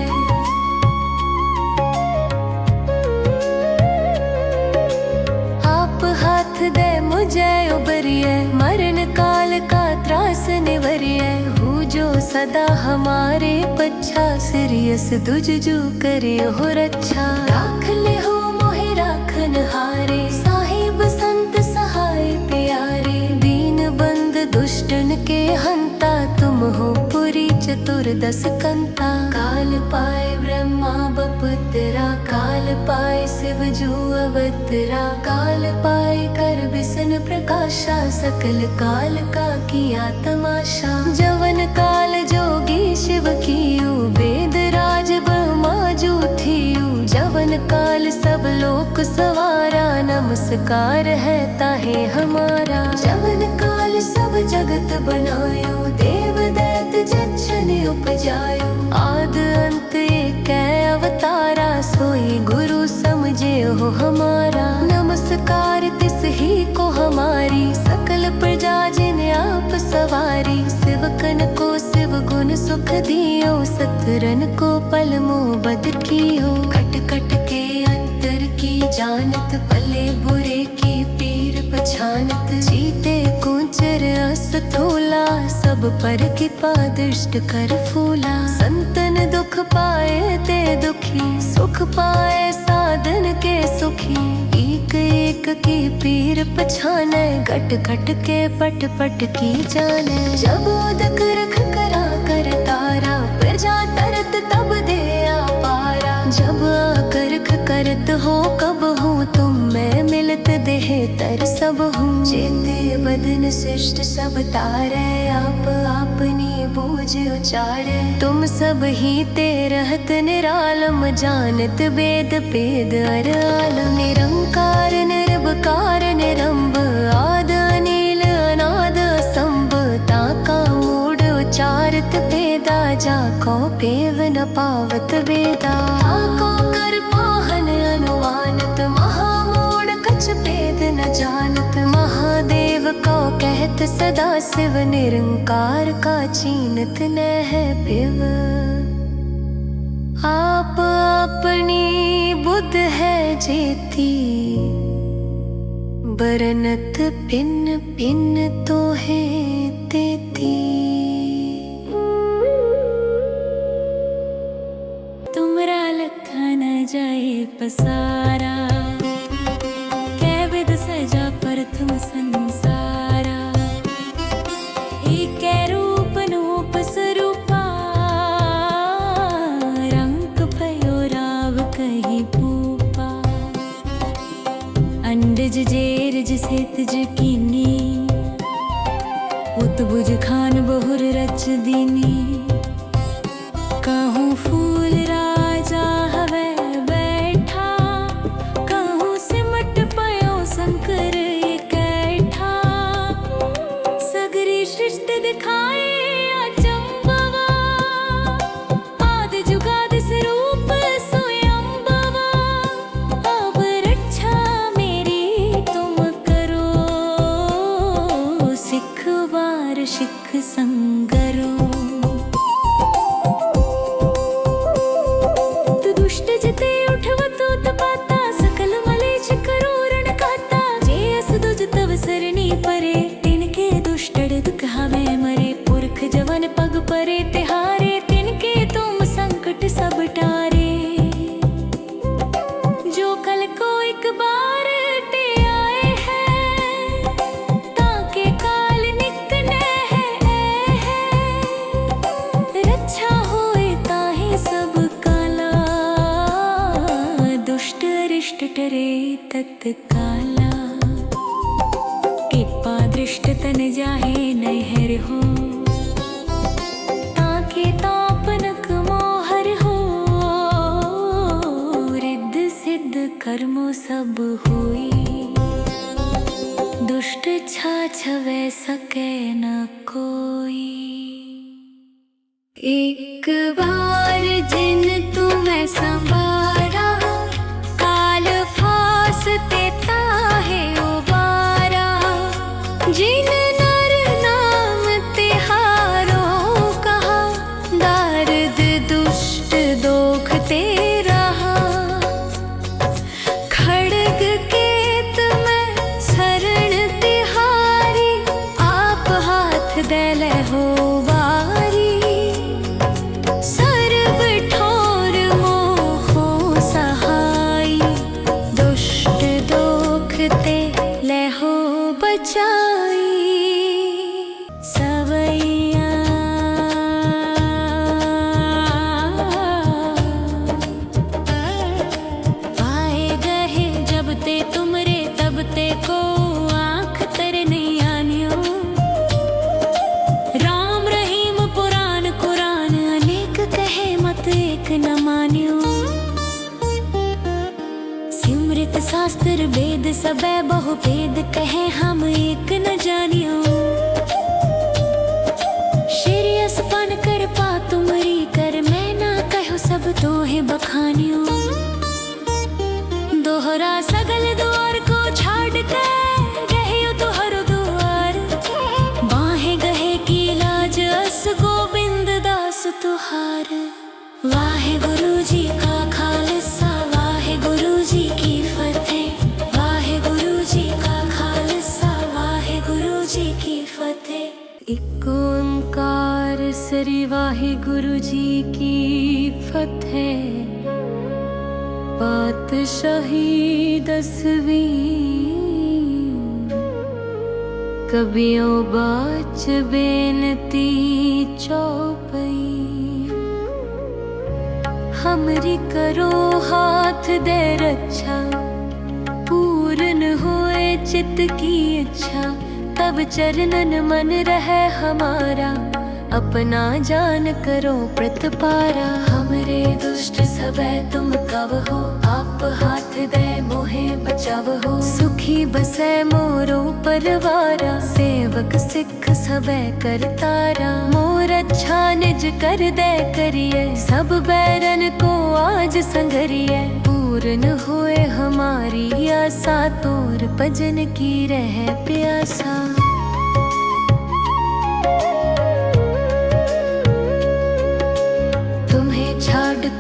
आप हाथ दे मुझे उबरिए मरण काल का त्रास निवरिए हूँ जो सदा हमारे पच्छा सिरियस दुजजू करे हो रक्षा राख ले हो राखन हारे साहिब संत सहाय प्यारे दीन बंद दुष्टन के हंता तुम हो पुरी चतुर्दश कंता काल पाए ब्रह्मा बपुत्रा काल पाए शिव जू अवतरा काल पाए कर बिसन प्रकाशा सकल काल का किया तमाशा जवन काल जोगी शिव कियू वेद राज ब्रह्मा जू थियू जवन काल सब लोक सवारा नमस्कार है ताहे हमारा जवन काल सब जगत बनायो देव दैत जच्छन उपजायो आद अंत एक अवतारा सोई गुरु समझे हो हमारा नमस्कार नमस्कार तिस ही को हमारी, सकल प्रजा जिन आप सवारी। सेवकन को शिव गुण सुख दियो, सतरन को पल मोह बद कियो। खट खट के अंतर की जानत, भले बुरे की पीर पछानत। जीते कुंचर असथूला, सब पर कृपा दृष्ट कर फूला। संतन दुख पाए ते दुखी, सुख पाए साधन के सुखी। एक एक की पीर पछाने, घट घट के पट पट की जाने। जब उदक रख करा कर तारा, प्रजा तरत तब दे पारा। जब आकरख करत हो कब हूँ, तुम मैं मिलत देह तर सब हूँ। चेते बदन शिष्ट सब तारे, आप अपनी बूझ उचारे। तुम सब ही ते रहत निरालम, जानत वेद पेद अर आलम। निरंकार निर्विकार निरंब, आद अनील अनाद असंभ। ताका मूढ़ उचारत वेदा, जाको पेव न पावत वेदा। ताको कर पाहन अनुमानत, महामूढ़ कछ भेद न जानत। महादेव को कहत सदा शिव, निरंकार का चीनत न है पिव। आप अपनी बुद्ध है जेती, बरनत पिन पिन तो है तेती। तुमरा लखा न जाए पसारा, कै विद सजा प्रथम संसारा। एक रूप नूप स्वरूपा, रंग भयो राव कही पूपा। अंडज जेरज सेतज कीनी, उत्बुज खान बहुर रच दीनी। कहूँ फूल राजा हवे बैठा, कहूँ सिमट पयो शंकर इकट्ठा। सगरी सृष्टि दिखाए अचंबवा, आदि जुगादि स्वरूप स्वयंभवा। अब रक्षा मेरी तुम करो, सिख वार सिख संगरो। दुष्ट जिते उठवत उत्पाता, सकल मलेच्छ करूरण कहता। जे अस दुज तव सरणी परे, तिनके दुष्टड़ दुख हवे मरे। पुरख जवन पग परे तिहारे, तिनके तुम संकट सब टारे। जो कल को एक बार ते आए हैं, ताके काल निकने है। रक्षा होए ताहि सब काला, दुष्ट अरिष्ट टरे तत्काला। कृपा दृष्ट तन जाहे नहर हो, ताके तापनक मोहर हो। रिद्ध सिद्ध कर्मो सब हुई, दुष्ट छाछवे सके न कोई। एक बार जिन तुम्हें संवारा, काल फास देता है उबारा। जिन नर नाम तिहारो कहा, दारद दुष्ट दोख ते रहा। खड़ग केत में शरण तिहारी, आप हाथ देले हो बारी। सर्व ठोर मोहो सहाई, दुष्ट दोख ते लेहो बचाई। सवैया आए गहे जब ते तुमरे, तब ते को आँख तर नहीं आनियो। राम रहीम पुराण कुरान, अनेक कहे मत एक न मानियो। सिमृत शास्त्र वेद सबे बहु भेद, कहे हम एक न जानियो। श्रेयस पन कर पा तुमरी कर, मैं ना कहो सब तोहे बखानियो। दोहरा सगल द्वार को वाहिगुरु जी की फतेह। पातशाही 10वीं कबियों बाच बेनती चौपई। हमरी करो हाथ दे रक्षा, पूर्ण होए चित्त की इच्छा। तब चरणन मन रहे हमारा, अपना जान करो प्रतपारा। हमरे दुष्ट सबे तुम कवहो, आप हाथ दे मोहे बचावहो। सुखी बसे मोरो परवारा, सेवक सिख सबे करतारा। मोर अच्छा निज कर दे करिए, सब बैरन को आज संगरिए। पूर्ण होए हमारी आशा, तोर भजन की रह प्यासा।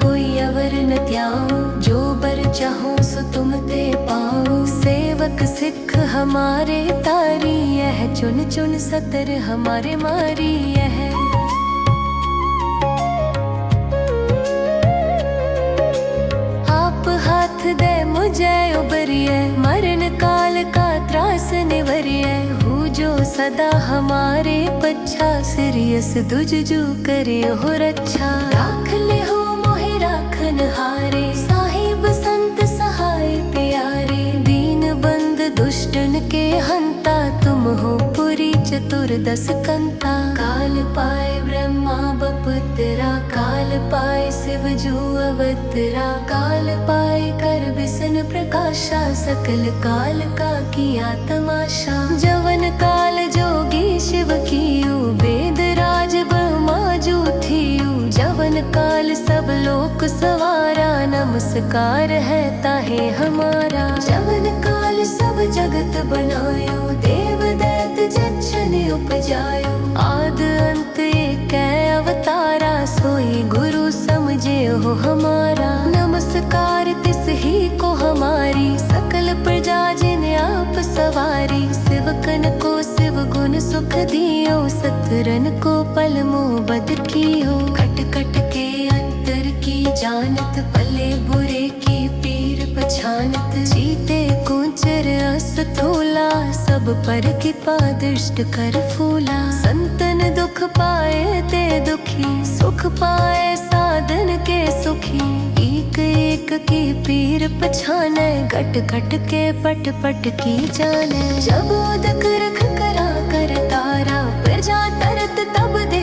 कोई अवर न त्याऊं, जो बर चाहूं सो तुम ते पाऊं। सेवक सिख हमारे तारी, यह चुन चुन सतर हमारे मारी यह। आप हाथ दे मुझे उबरिए, मरण काल का त्रास निवरिए। हूँ जो सदा हमारे पच्छा, सिरियस दुजजू करे हो रक्षा। राख ले हो हारे, साहिब संत सहाय प्यारे। दीन बंद दुष्टन के हंता, तुम हो पुरी चतुर्दश कंता। काल पाए ब्रह्मा बपुत्रा, काल पाए शिव जू अवतरा। काल पाए कर विष्णु प्रकाशा, सकल काल का किया तमाशा। जवन काल जोगी शिव कियो, वेद राज ब्रह्मा जू थियो। जवन काल सब लोक सवारा, नमस्कार है ताहे हमारा। जवन काल सब जगत बनायो, देव दैत जच्छन उपजायो। आद अंत एक अवतारा, सोई गुरु समझे हो हमारा। नमस्कार तिस ही को हमारी, सकल प्रजा जिन आप सवारी। शिवकन को शिव गुण सुख दियो, सतरन को पल मोह बद कियो। खट खट के अंतर की जानत, भले बुरे की पीर पछानत। जीते कुंचर असथूला, सब पर कृपा दृष्ट कर फूला। संतन दुख पाए ते दुखी, सुख पाए साधन के सुखी। एक एक की पीर पछाने, घट घट के पट पट की जाने। जब उदक रख करा कर तारा, प्रजा तरत तब दे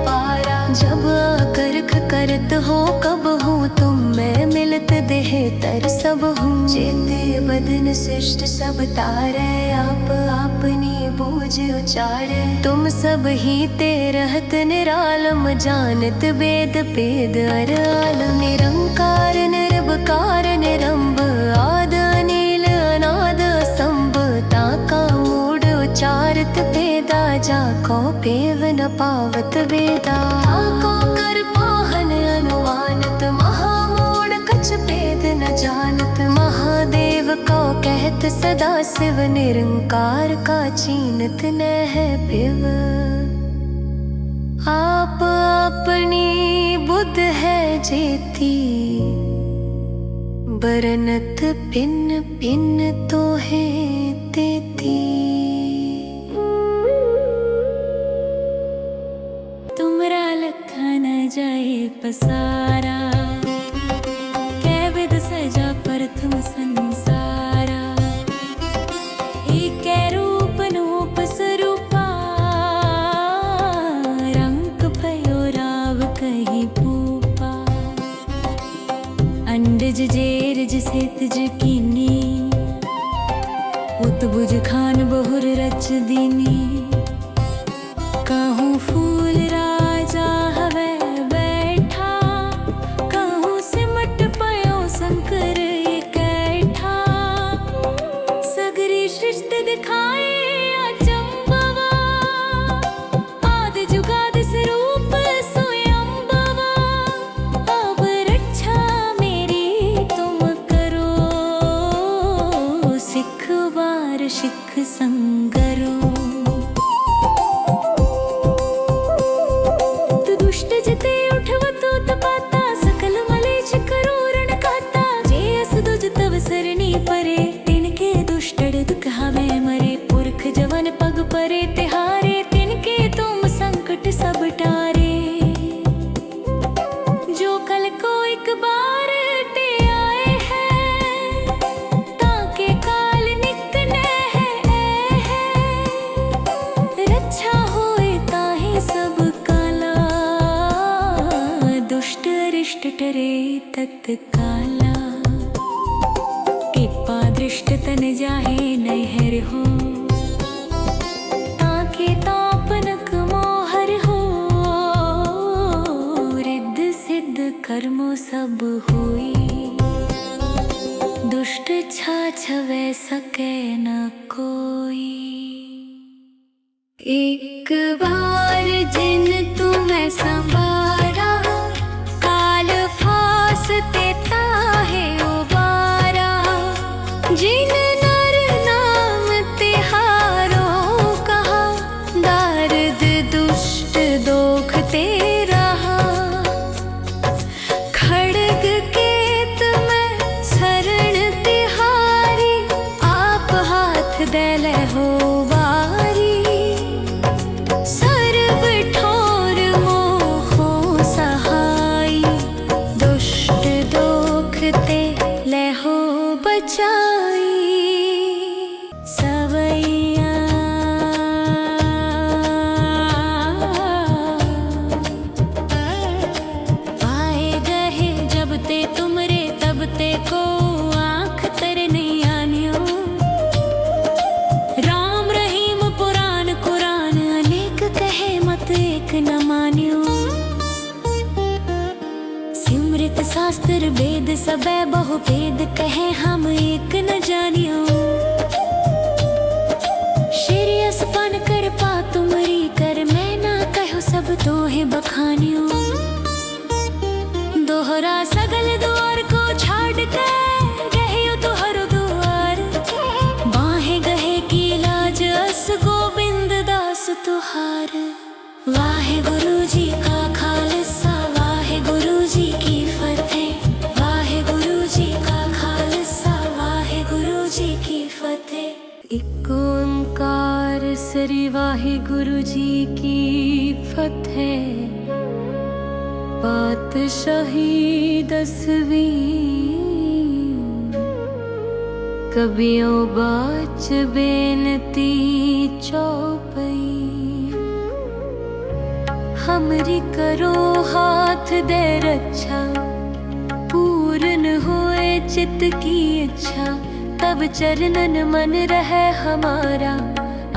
पारा। जब आकर करत हो कब हूँ, तुम मैं मिलत देह तर सब हूँ। चेते बदन शिष्ट सब तारे, आप अपनी बूझ उचारे। तुम सब ही ते रहत निरालम, जानत वेद भेद अर आलम। निरंकार निर्भकार निरंब, आद अनिल अनाद असंभ। ताका मूड उचारत भेदा, जाको पेव न पावत वेदा। ताको कर पाहन अनुमानत, महामूढ़ कछ भेद न जानत। महादेव को कहत सदा शिव, निरंकार का चीनत न है पिव। आप अपनी बुद्ध है जेती, बरनत पिन पिन तो है तेती। तुमरा लखा न जाए पसारा, कै विध सजा प्रथम संसारा। एक रूप नूप स्वरूपा, रंग भयो राव कही भूपा। अंडज जेरज सेतज कीनी, उतबुज खान बहुर रच दीनी। कहूँ फूल राजा हवे बैठा, कहूँ सिमट पयो शंकर इकट्ठा। सगरी सृष्टि दिखाए अचंभवा, आदि जुगाद स्वरूप स्वयंभवा। अब रक्षा मेरी तुम करो, सिख बार सिख संगरो। दुष्ट कहावे मरे पुरख जवन पग परे तिहारे तिनके तुम संकट सब टारे। जो कल को एक बार ते आए हैं ताके काल नित है रक्षा होए ताहे सब काला दुष्ट अरिष्ट टरे तत्काला। कृपा दृष्ट तन जाहे नहर हो ताके तापनक मोहर हो। रिद्ध सिद्ध कर्मो सब होई दुष्ट छाछवे सके न कोई। एक बार जिन तुम्हें संवारा काल फास देता है उबारा। जिन नर नाम तिहारो कहा दार्द दुष्ट दोख ते रहा। खड़ग केत में शरण तिहारी आप हाथ देले हो बारी। सर्व ठोर मोहो सहाई दुष्ट दोख ते ले हो बचाई। सवैया पाए गहे जब ते तुमरे तब ते को आँख तर नहीं आनियो। राम रहीम पुराण कुरान अनेक कहे मत एक न मानियो। सिमृत शास्त्र वेद सबे बहु भेद कहे हम एक न जानियो। श्रेयसपन कर पा तुमरी कर मैं ना कहो सब तोहे बखानियो। दोहरा सगल द्वार को छाड़ के गहियो तुहर दुआर। बाहे गहे की लाज अस गोविंद दास तुहार। वाहे गुरु जी का खालसा वाहे गुरु जी की फतेह। वाहे गुरु जी का खालसा वाहे गुरु जी की फतेह। एक ओंकार सरी वाहे गुरु जी की फतेह। पातशाही 10वीं कबियों बाच बेनती चौपई। हमरी करो हाथ दे रक्षा पूर्ण होए चित्त की इच्छा। तब चरणन मन रहे हमारा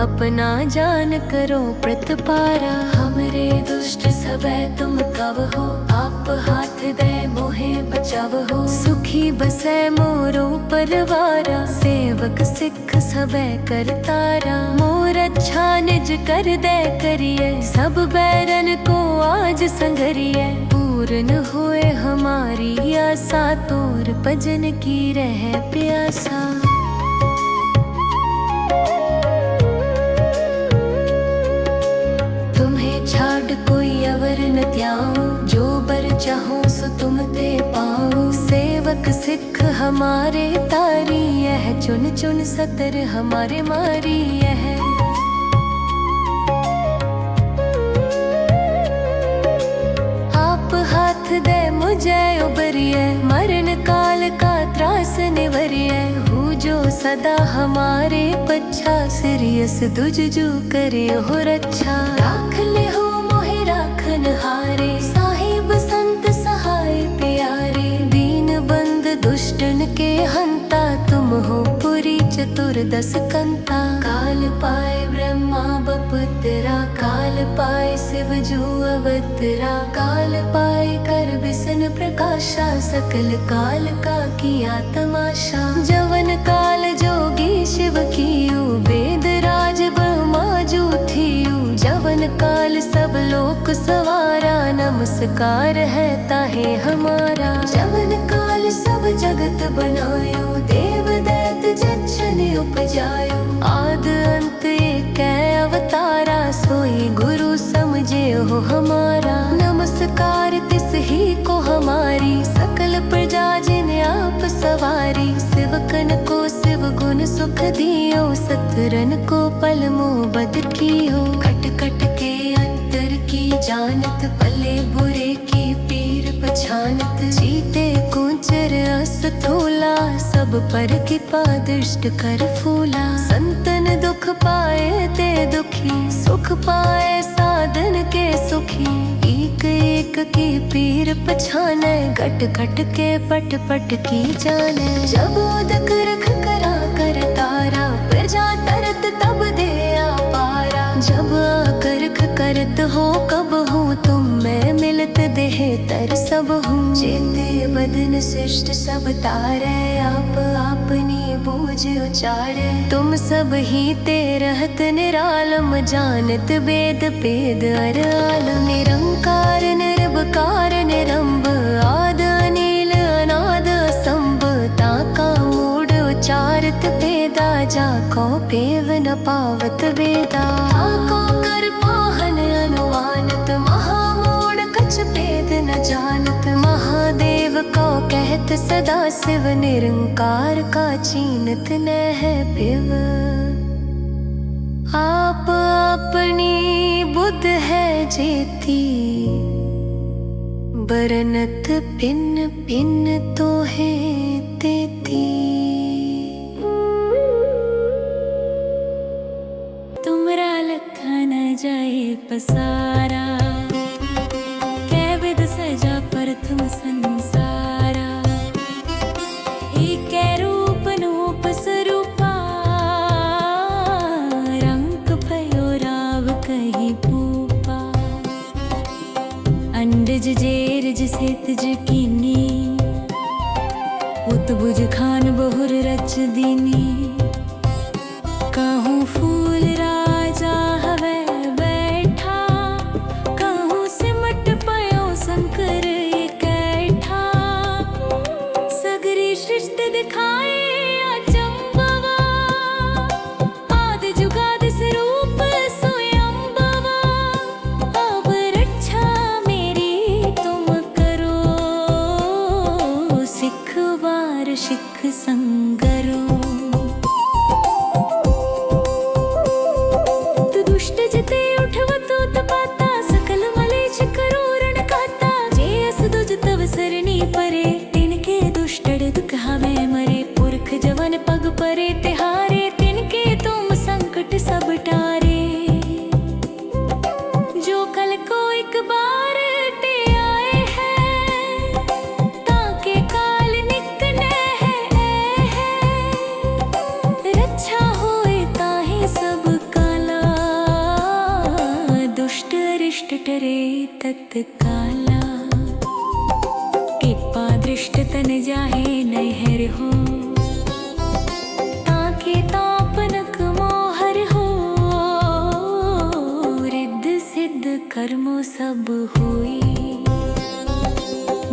अपना जान करो प्रतिपारा। हमरे दुष्ट सबे तुम कब हो आप हाथ दे मोहे बचाव हो। सुखी बसे मोरो परवारा सेवक सिख सबे करतारा। मोर अच्छा निज कर दे करिए सब बैरन को आज संगरिए। पूर्ण होए हमारी आशा तोर भजन की रह प्यासा। छाड़ कोई अवर न त्याऊं जो बर चाहूं सो तुम ते पाऊं। सेवक सिख हमारे तारी यह चुन चुन सतर हमारे मारी यह। आप हाथ दे मुझे उबरिए मरण काल का त्रास निवरिए। हूँ जो सदा हमारे पच्छा सिरियस दुजजू करे हो रक्षा। राख ले हो मोहे राखन हारे साहिब संत सहाय प्यारे। दीन बंद दुष्टन के हंता तुम हो पुरी चतुर्दश कंता। काल पाए ब्रह्मा बपुत्रा काल पाए शिव जू अवतरा। काल पाए कर विष्णु प्रकाशा सकल काल का किया तमाशा। जवन काल जोगी शिव कियो वेद राज ब्रह्मा जू थियो। जवन काल सब लोक सवारा नमस्कार है ताहे हमारा। जवन काल सब जगत बनायो देव दैत जच्छन उपजायो। आद अंत एक अवतारा सोई गुरु समझे हो हमारा। नमस्कार तिस ही को हमारी सकल प्रजा जिन आप सवारी। शिवकन को शिव गुण सु सुख दियो, सतरन को पल मोहब्बत कियो। कट कट के अंतर की जानत, पले बुरे की पीर पछानत। जीते कुंचर अस थोला, सब पर कृपा दृष्ट कर फूला। संतन दुख पाए ते दुखी, सुख पाए साधन के सुखी। एक एक की पीर पछाने, घट घट के पट पट की जाने। जब उदक रख करा कर तारा, प्रजा तरत तब दे पारा। जब आकरख करत हो कब हूँ, तुम मैं मिलत देह तर सब हूँ। चेते बदन शिष्ट सब तारे, आप अपनी बूझ उचारे। तुम सब ही ते रहत निरालम, जानत वेद पेद अर आलम। निरंकार निर्विकार निरंब, आद अनील अनाद असंभ। ताका मूड उचारत वेदा, जाको पेव न पावत वेदा। ताको कर पाहन अनुमानत, महामूड कछ भेद न जानत। महादेव को कहत सदा शिव, निरंकार का चीनत न है पिव। आप अपनी बुद्ध है जेती, बरनत पिन पिन तो है तेती। तुमरा लखा न जाए पसारा, कै विध सजा प्रथम संसारा। एक रूप नूप स्वरूपा, रंग भयो राव कहीं भूपा। अंडज जेरज सेतज कीनी, उतबुज खान बहुर रच दीनी। कहूँ फूल राजा हवे बैठा, कहूँ सिमट पयो शंकर इकट्ठा। सगरी सृष्टि दिखाए अचंबवा, आदि जुगादि स्वरूप स्वयंभवा। अब रक्षा मेरी तुम करो, सिख वार सिख संगरो। दुष्ट जिते उठवत उत्पाता, सकल मलेच्छ करूरण कहता। जे अस दुज तव सरणी परे, तिनके दुष्टड़ दुख हवे मरे। पुरख जवन पग परे तिहारे, तिनके तुम संकट सब टारे। जो कल को एक बार ते आए हैं, ताके काल निकने है। रक्षा होए ताहि सब काला, दुष्ट अरिष्ट टरे तत्काला। कृपा दृष्ट तन जाहे नहर हो, ताके तापनक मोहर हो। रिद्ध सिद्ध कर्मो सब हुई,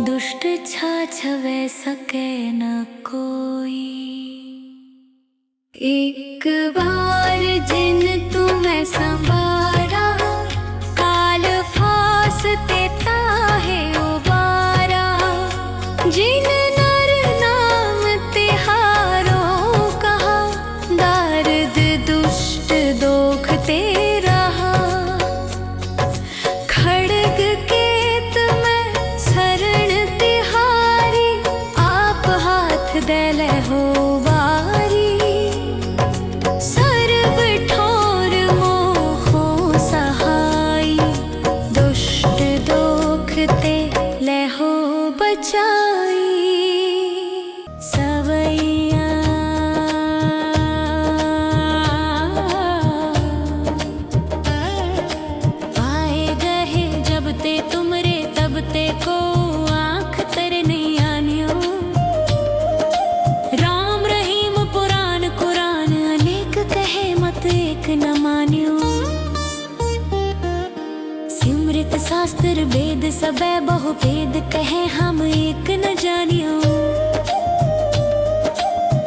दुष्ट छाछवे सके न कोई। एक बार जिन तुम्हें संवारा, काल फासते ताहे उबारा। जिन नर नाम तिहारो कहा, दारद दुष्ट दोख ते रहा। खड़ग केत में शरण तिहारी, आप हाथ देले हो बारी। सर्व ठोर मोहो सहाई, दुष्ट दोख ते लेहो बचाई। सवैया आए गहे जब ते तुमरे, तब ते को आँख तर नहीं आनियो। राम रहीम पुराण कुरान, अनेक कहे मत एक न मानियो। सिमृत शास्त्र वेद सबे बहु भेद, कहे हम एक न जानियो।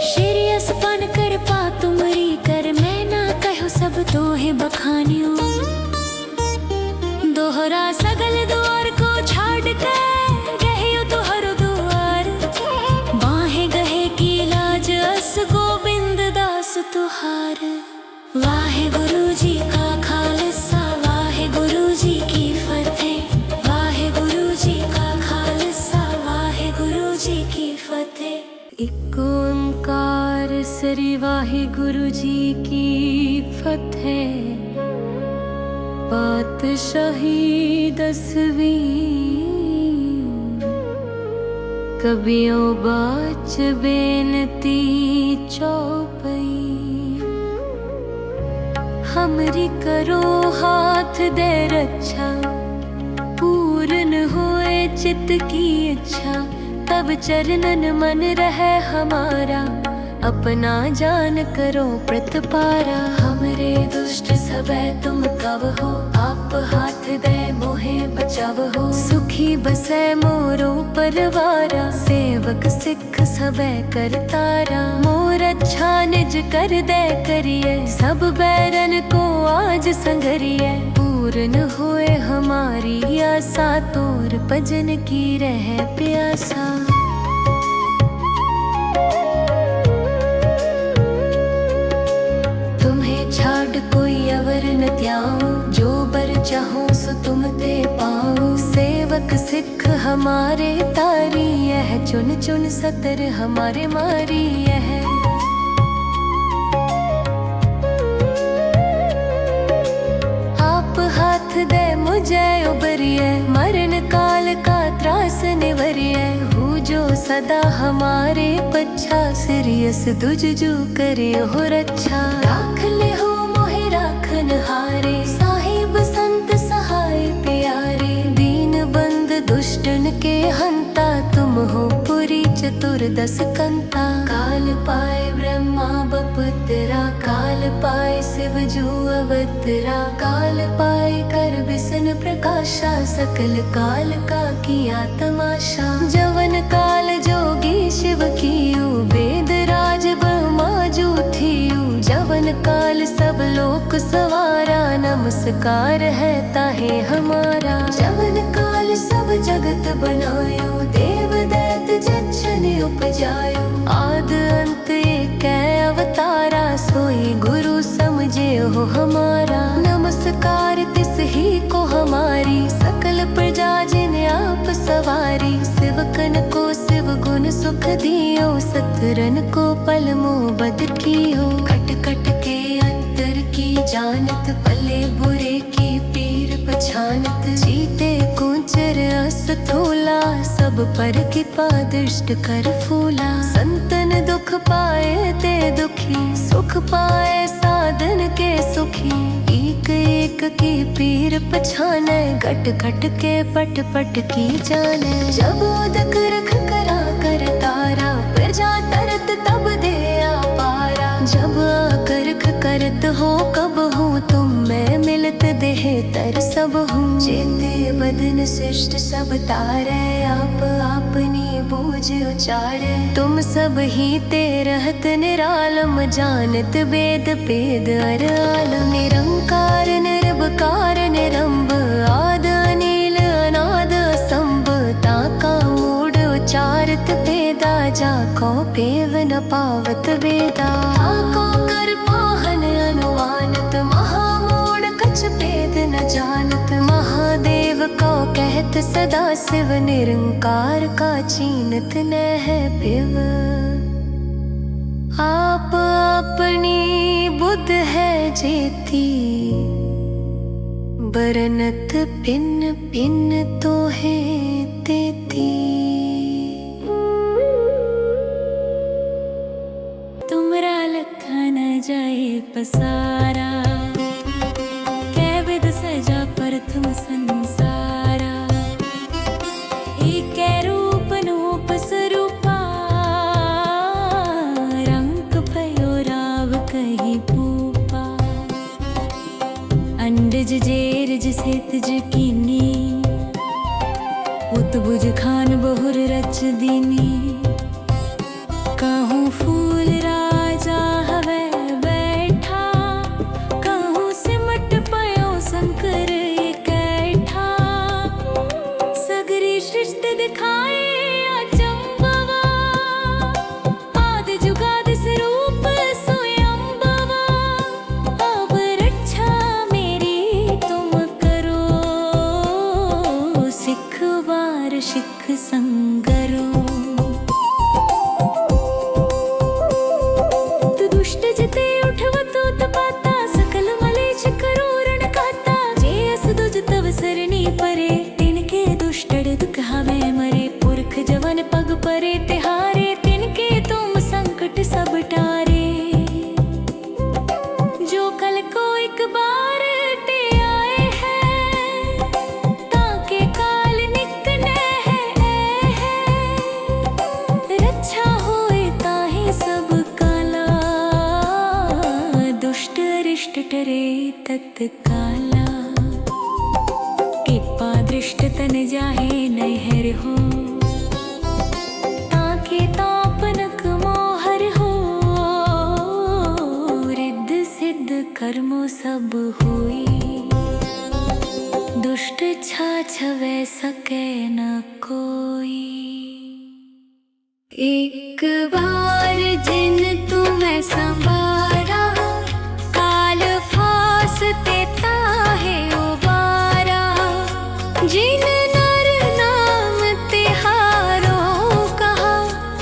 श्रेयस पन कर पा तुमरी कर, मैं ना कहो सब तोहे बखानियो। दोहरा सगल द्वार को छाड़ के, गहियो तुहर द्वार। बाहे गहे की लाज अस गोविंद दास तुहार। वाहेगुरु जी का खालसा वाहेगुरु जी की फतेह। वाहेगुरु जी का खालसा वाहेगुरु जी की फतेह। एक ओंकार सरी वाहेगुरु जी की फतेह। पातशाही 10वीं कबियों बाच बेनती चौपई। हमरी करो हाथ दे रक्षा, पूर्ण होए चित्त की इच्छा। तब चरणन मन रहे हमारा, अपना जान करो प्रतिपारा। हमरे दुष्ट सबे तुम कब हो, आप हाथ दे मोहे बचाव हो। सुखी बसे मोरो परवारा, सेवक सिख सबे करतारा। मोर अच्छा निज कर दे करिए, सब बैरन को आज संगरिए। पूर्ण होए हमारी आशा, तोर भजन की रहे प्यासा। कोई अवर न त्याऊं, जो बर चाहूं सो तुम ते पाऊं। सेवक सिख हमारे तारी, यह चुन चुन सतर हमारे मारी यह। आप हाथ दे मुझे उबरिए, मरण काल का त्रास निवरिए। हूँ जो सदा हमारे पच्छा, सिरियस दुजजू करे हो रक्षा। राख ले हो राखन हारे, साहिब संत सहाय प्यारे। दीन बंद दुष्टन के हंता, तुम हो पुरी चतुर्दश कंता। काल पाए ब्रह्मा बपुत्रा, काल पाए शिव जू अवतरा। काल पाए कर विष्णु प्रकाशा, सकल काल का किया तमाशा। जवन काल जोगी शिव कियो, वेद राज ब्रह्मा जू थियो। जवन काल सब लोक सवारा, नमस्कार है ताहे हमारा। जवन काल सब जगत बनायो, देव दैत जच्छन उपजायो। आद अंत एक अवतारा, सोई गुरु समझे हो हमारा। नमस्कार तिस ही को हमारी, सकल प्रजा जिन आप सवारी। शिवकन को शिव गुण सुख दियो, सतरन को पल मोहबत कियो। खट खट के अंतर की जानत, भले बुरे की पीर पछानत। जीते कुंचर असथोला, सब पर कृपा दृष्ट कर फूला। संतन दुख पाए ते दुखी, सुख पाए साधन के सुखी। एक एक की पीर पछाने, घट घट के पट पट की जाने। जब उदक रख करा कर तारा, प्रजा तरत तब दे पारा। जब आकर्ख करत हो कब हूँ, तुम मैं मिलत देह तर सब हूँ। चेते बदन शिष्ट सब तारे, आप अपनी बूझ उचारे। तुम सब ही ते रहत निरालम, जानत वेद पेद अर आलम। निरंकार निर्विकार निरंब, आद अनील अनाद असंभ। ताका मूड उचारत वेदा, जाको पेव न पावत वेदा। ताको कर पाहन अनुमानत, महामूड कछ भेद न जानत। महादेव को कहत सदा शिव, निरंकार का चीनत न है पिव। आप अपनी बुद्ध है जेती, बरनत पिन पिन तो है तेती। तुमरा लखा न जाए पसारा, कै विद सजा प्रथम संसारा। एक रूप नूप स्वरूपा, रंग भयो राव कही पूपा। अंडज जेरज सेतज कीनी, उतबुज खान बहुर रच दीनी। कहूँ फूल राजा हवे बैठा, कहूँ सिमट पयो शंकर इकट्ठा। सगरी सृष्टि दिखाए अचंभवा, आदि जुगादि स्वरूप स्वयं दृष्ट टरे तत्काला, कृपा दृष्ट तन जाहे नहर हो, ताके तापनक मोहर हो, रिद्ध सिद्ध कर्मो सब हुई, दुष्ट छाछवे सके न कोई। एक बार जिन तुम्हें संवारा, काल फास देता है उबारा, जिन नर नाम तिहारो कहा,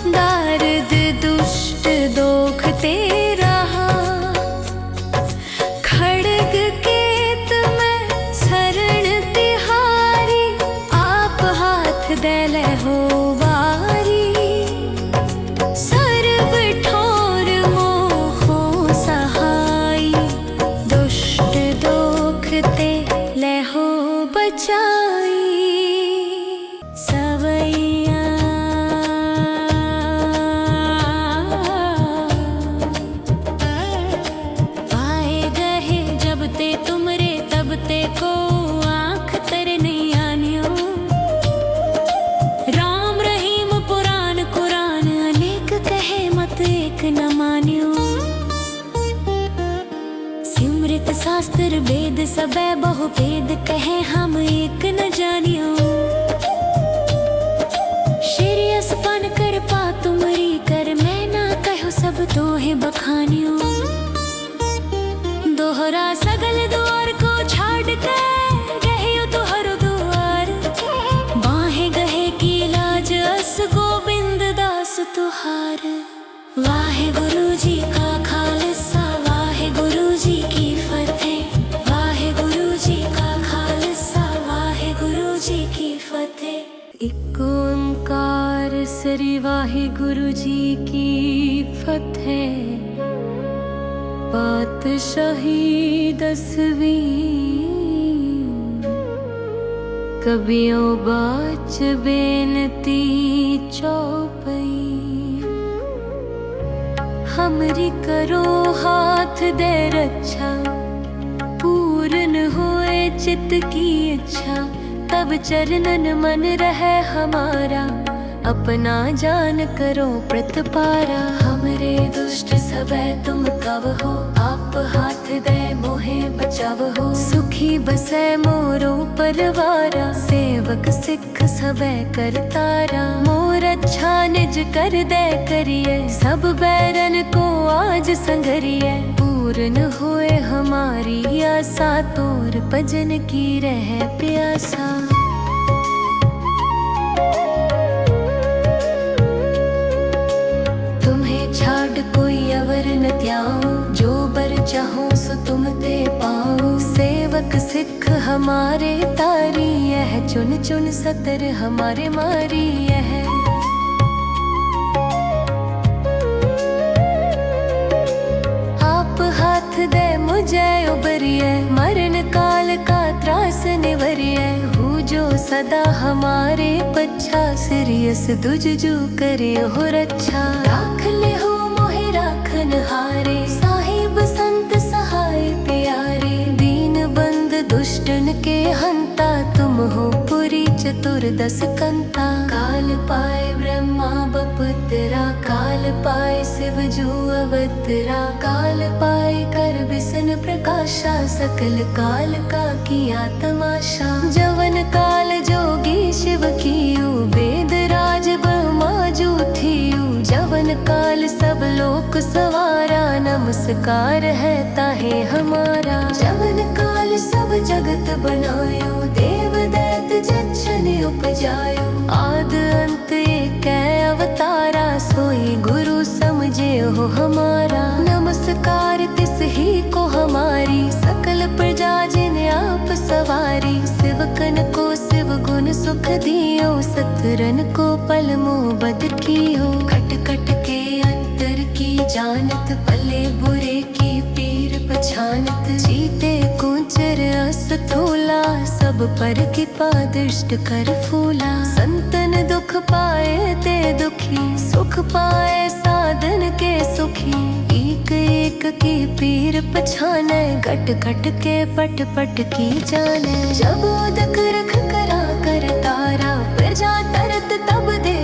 दार्द दुष्ट दोख ते रहा, खड़ग केत में शरण तिहारी, आप हाथ दे ले हो बारी, सर्व ठोर मोहो सहाई, दुष्ट दोख ते ले हो बचाई। सवैया पाए गहे जब ते तुमरे, तब ते को आँख तर नहीं आनियो, राम रहीम पुराण कुरान अनेक कहे मत एक न मान्यो, सिमृत शास्त्र वेद सबे बहु भेद कहे हम एक न जानियो, श्रेयस पन कर पा तुमरी कर, मैं ना कहो सब तोहे बखानियो, दोहरा सगल द्वार को छाड़ के गहियो तुहर दुआर, बाहे गहे की लाज अस गोविंद दास तुहार। वाहे गुरु जी का खालसा, वाहे गुरु जी की फतेह, वाहे गुरु जी का खालसा, वाहे गुरु जी की फतेह। एक ओंकार सरी वाहे गुरु जी की फतेह, पातशाही 10वीं, कबियों बाच बेनती चौपई, हमरी करो हाथ दे रक्षा, पूर्ण होए चित्त की इच्छा, तब चरणन मन रहे हमारा, अपना जान करो प्रतिपारा। हमरे दुष्ट सबे तुम कब हो, आप हाथ दे मोहे बचाव हो, सुखी बसे मोरो परवारा, सेवक सिख सबे करतारा, मोर अच्छा निज कर दे करिए, सब बैरन को आज संगरिए, पूर्ण होए हमारी आशा, तोर भजन की रह प्यासा। छाड़ कोई अवर न त्याऊं, जो बर चाहूं सो तुम ते पाऊं, सेवक सिख हमारे तारी, यह चुन चुन सतर हमारे मारी यह। आप हाथ दे मुझे उबरिए, मरण काल का त्रास निवरिए, हूँ जो सदा हमारे पच्छा, सिरियस दुजजू करे हो रक्षा, राख ले हो मोहे राखन हारे, साहिब संत सहाय प्यारे, दीन बंद दुष्टन के हंता, तुम हो पुरी चतुर्दश कंता, काल पाए ब्रह्मा बपुत्रा, काल पाए शिव जू अवतरा, काल पाए कर बिसन प्रकाशा, सकल काल का किया तमाशा, जवन काल जोगी शिव कियो, वेद राज ब्रह्मा जू थियो, जवन काल सब लोक सवारा, नमस्कार है ताहे हमारा, जवन काल सब जगत बनायो, देव दैत जच्छन उपजायो, आद अंत एक अवतारा, सोई गुरु समझे हो हमारा, नमस्कार तिस ही को हमारी, सकल प्रजा जिन आप सवारी, सेवकन को शिव गुण सुख दियो, सतरन को पल मोबद कियो, खट खट के अंतर की जानत, भले बुरे की पीर पछानत, जीते कुंचर अस थोला, सब पर कृपा दृष्ट कर फूला, संतन दुख पाए ते दुखी, सुख पाए सा दिन के सुखी। एक एक की पीर पछाने, घट घट के पट पट की जाने। जब उदक रख करा कर तारा, फिर जा तरत तब दे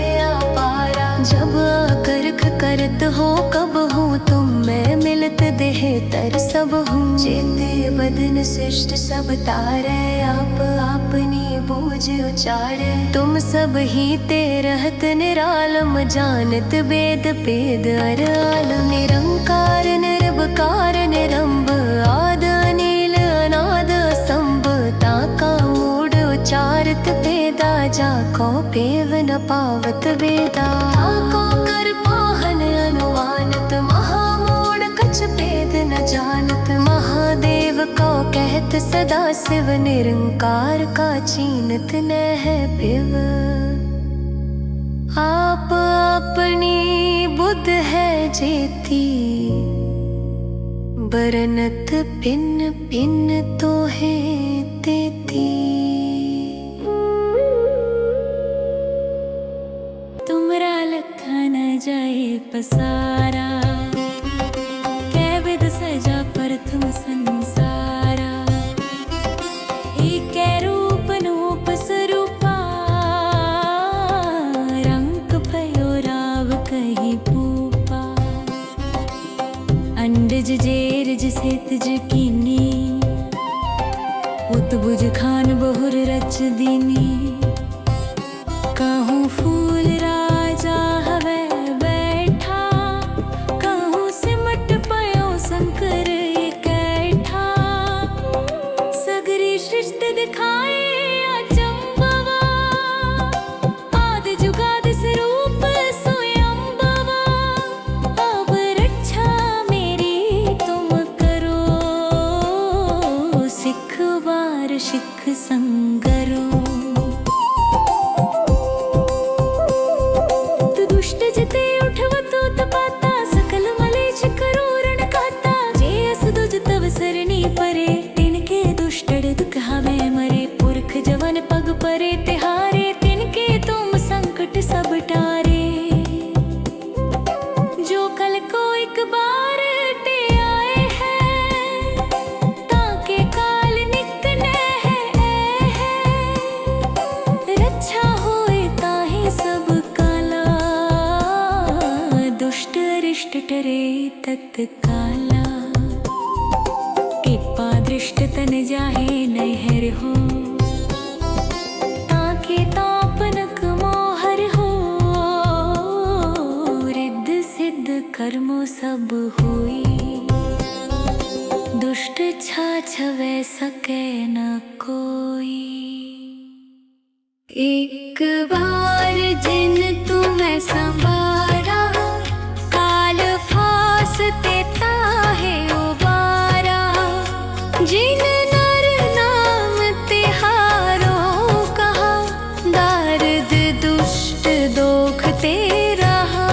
पारा। जब आकर करत हो कब हूँ, तुम मैं मिलत देह तर सब हूँ। चेते बदन शिष्ट सब तारे, आप अपनी बूझ उचारे। तुम सब ही ते रहत निरालम, जानत वेद पेद अर आलम। निरंकार निर्विकार निरंब, आद अनील अनाद असंभ। ताका मूड उचारत वेदा, जाको पेव न पावत वेदा। ताको कर पाहन अनुमानत, महामूढ़ कछ भेद न जानत। महादेव को कहत सदा शिव, निरंकार का चीनत न है पिव। आप अपनी बुद्ध है जेती, बरनत पिन पिन तो है तेती। तुमरा लखा न जाए पसारा, कै विध सजा पर तुम संसारा। एक रूप नूप स्वरूपा, रंग भयो राव कही भूपा। अंडज जेरज सेतज कीनी, उतबुज खान बहुर रच दीनी। कहूँ फूल राजा हवे बैठा, कहूँ सिमट पयो शंकर कैठा। सगरी सृष्टि दिखाए अचंबवा, आदि जुगादि स्वरूप स्वयंभवा। अब रक्षा मेरी तुम करो, सिख वार सिख संगरो। दुष्ट जिते उठवतो तपाता, सकल मलेच करो रण खाता। जे अस दुज तव सरनी परे, तिनके दुष्टड़ दुख हवे मरे। पुरख जवन पग परे तिहारे, तिनके तुम संकट सब टारे। जो कल को एक बार ते आए हैं, ताके काल निकने है। रक्षा होए ताहि सब काला, दुष्ट अरिष्ट टरे तत्काला। कृपा दृष्ट तन जाहे नहर हो, ताके तापनक मोहर हो। रिद्ध सिद्ध कर्मो सब होई, दुष्ट छाछवे सके न कोई। एक बार जिन तुम्हें संवारा, काल फास देता है उबारा। जिन नर नाम तिहारो कहा, दारद दुष्ट दोख ते रहा।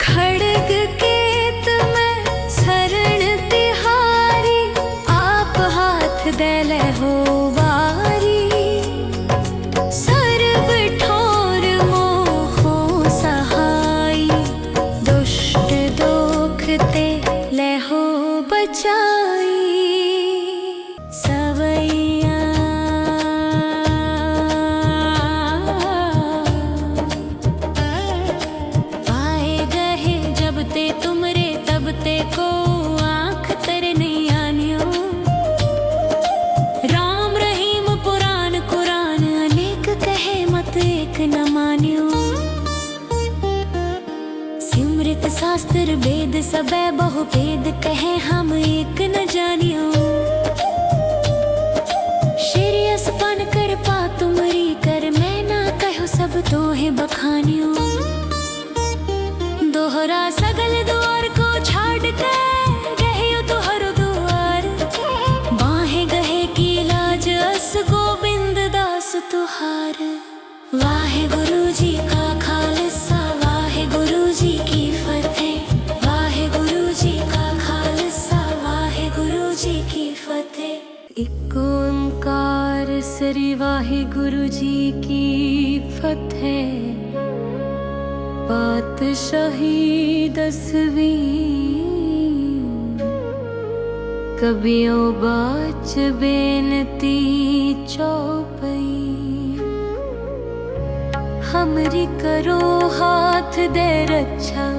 खड़ग केत में शरण तिहारी, आप हाथ देले हो बारी। सर्व ठोर मोहो सहाई, दुष्ट दोख ते लेहो बचाई। सवैया आए गहे जब ते तुमरे, तब ते को आँख तर नहीं आनियो। राम रहीम पुराण कुरान, अनेक कहे मत एक न मानियो। सिमृत शास्त्र वेद सबे बहु भेद, कहे हम एक न जानियो। श्रेयस पन कर पा तुमरी कर, मैं ना कहो सब तोहे बखानियो। दोहरा सगल द्वार को छाड़ के, गहियो तुहर द्वार। बाहे गहे की लाज अस गोविंद दास तुहार। वाहे गुरु जी का खालसा, वाहे गुरु जी की फतेह। वाहे गुरु जी का खालसा, वाहे गुरु जी की फतेह। एक ओंकार श्री वाहे गुरु जी की फतेह। पातशाही 10वीं कबियों बाच बेनती चौपई हमरी करो हाथ दे रक्षा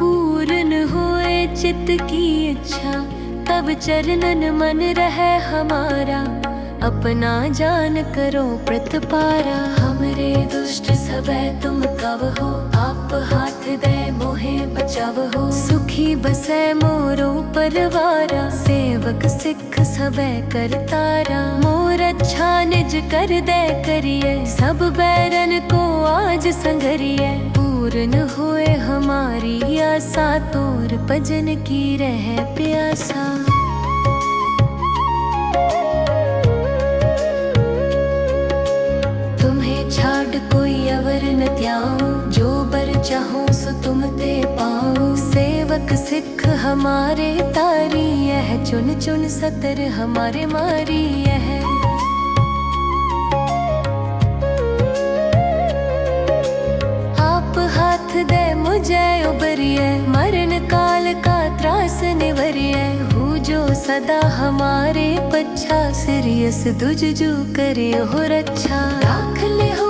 पूर्ण होए चित्त की इच्छा तब चरणन मन रहे हमारा अपना जान करो प्रतिपारा हमरे दुष्ट सबे तुम कब हो आप हाथ दे मोहे बचाव हो सुखी बसे मोरो परवारा सेवक सिख सबे करतारा मोर अच्छा निज कर दे करिए सब बैरन को आज संगरिए पूर्ण होए हमारी आशा तोर भजन की रह प्यासा कोई अवर न त्याऊं जो बर चाहूं सो तुम ते पाऊं सेवक सिख हमारे तारी यह चुन चुन सतर हमारे मारी यह आप हाथ दे मुझे उबरिए मरण काल का त्रास निवरिए हूँ जो सदा हमारे पच्छा सिरियस दुजजू करे हो रक्षा राख ले हो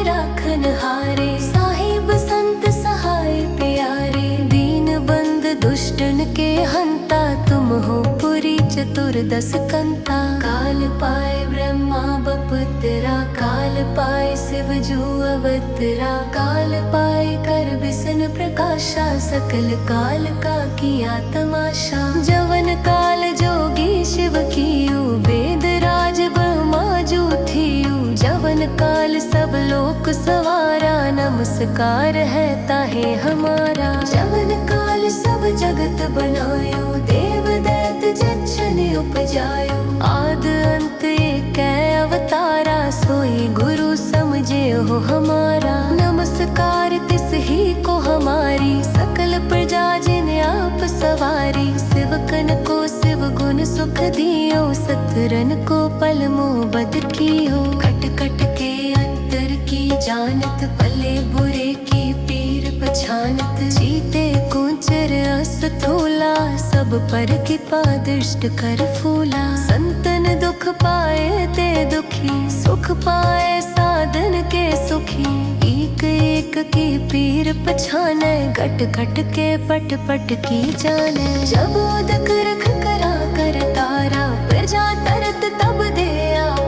राखन हारे साहिब संत सहाय प्यारे दीन बंद दुष्टन के हंता तुम हो पुरी चतुर्दश कंता काल पाए ब्रह्मा बपुत्रा काल पाए शिव जू अवतरा काल पाए कर विष्णु प्रकाशा सकल काल का किया तमाशा जवन काल जोगी शिव कियू वेद राज ब्रह्मा जू थियू जवन काल सब लोक सवारा नमस्कार है ताहे हमारा जवन काल सब जगत बनायो देव दैत जच्छन उपजायो आद अंत एक अवतारा सोई गुरु समझे हो हमारा नमस्कार तिस ही को हमारी सकल प्रजा जिन आप सवारी शिवकन को शिव गुण सुख दियो सतरन को पल मोहब्बत कियो खट खट के अंतर की जानत पले बुरे की पीर पछानत जीते कुंचर असथूला सब पर कृपा दृष्ट कर फूला संतन दुख पाए ते दुखी सुख पाए साधन के सुखी एक एक की पीर पछाने घट घट के पट पट की जाने जब उदक रख करा कर तारा प्रजा तरत तब दे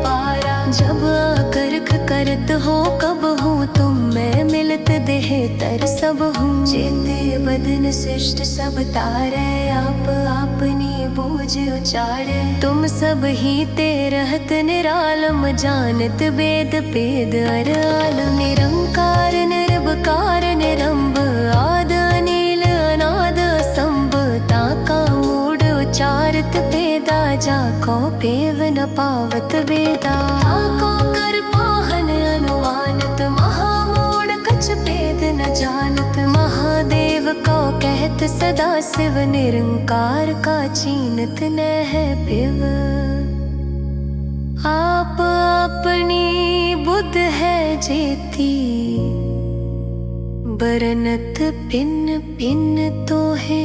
पारा जब आकरख करत हो कब हूँ तुम मैं मिलत देह तर सब हूँ चेते बदन शिष्ट सब तारे आप अपनी बूझ उचारे तुम सब ही ते रहत निरालम जानत वेद पेद अराल निरंकार निर्भकार निरंब आद अनिल अनाद असंभ ताका मूड उचारत वेदा जाको पेव न पावत वेदा ताको कर पाहन अनुमानत महामूड कछ भेद न जानत महादेव को कहत सदा शिव निरंकार का चीनत न है पिव आप अपनी बुद्ध है जेती बरनत पिन पिन तो है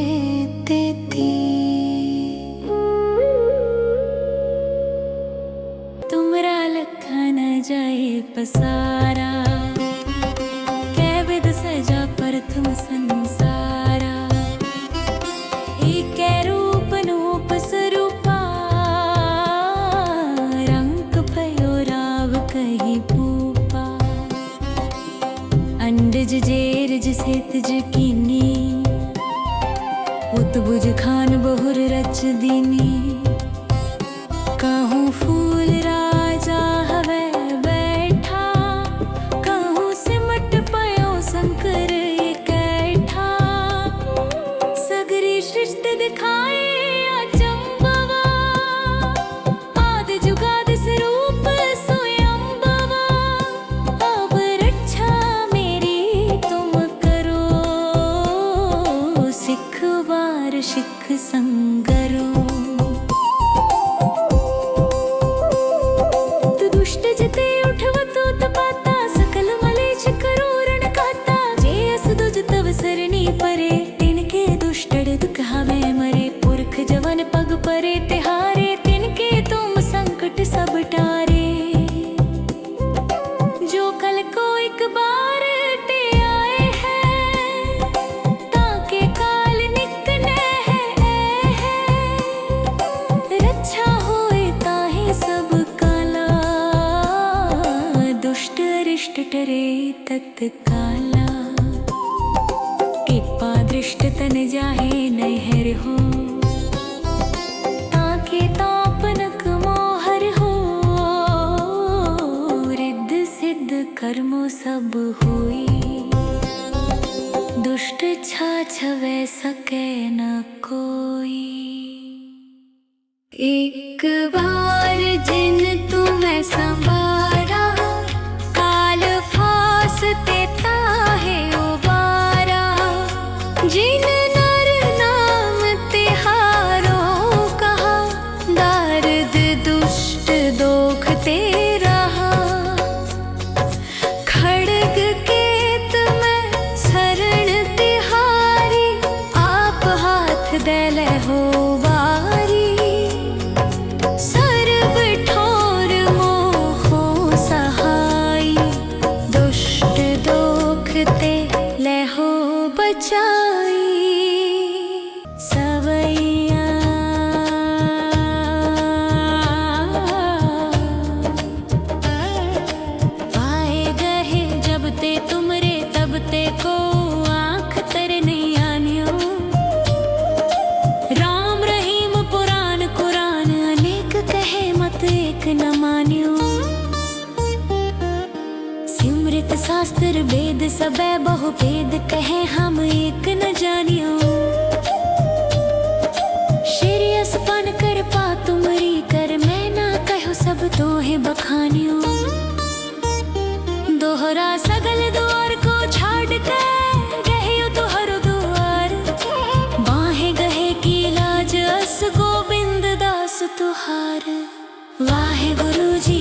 तेती तुमरा लखा न जाए पसारा कै विद सजा प्रथम संसारा एक रूप नूप स्वरूपा रंग भयो राव कही पूपा अंडज जेरज सेतज कीनी उतबुज खान बहुर रच दीनी कहूँ फूल राजा हवे बैठा कहूँ सिमट पयो शंकर ये कैठा सगरी सृष्टि दिखाए अचंबवा आदि जुगादि स्वरूप स्वयंबवा अब रक्षा मेरी तुम करो सिख वार सिख संगरो दुष्ट जिते उठवतो तपाता सकल मलेच करो रण कहता जे एक बार जिन तुम्हें संवारा, काल फासते ताहे उबारा। जिन नर नाम तिहारो कहा, दार्द दुष्ट दोख ते रहा। खड़ग केत में शरण तिहारी, आप हाथ दे ले हो बारी। सर्व ठोर मोहो सहाई, दुष्ट दोख ते ले हो बचाई। सवैया आए गहे जब ते तुमरे, तब ते को आँख तर नहीं आनियो। राम रहीम पुराण कुरान, अनेक कहे मत एक न मानियो। सिमृत शास्त्र वेद सबे बहु भेद, कहे हम एक न जानियो। श्रेयस पन कर पा तुमरी कर, मैं ना कहो सब तोहे बखानियो। दोहरा सगल द्वार को छाड़ के, गहियो तुहर दुआर। बाहे गहे की लाज, अस गोबिंद दास तुहार। वाहे गुरु जी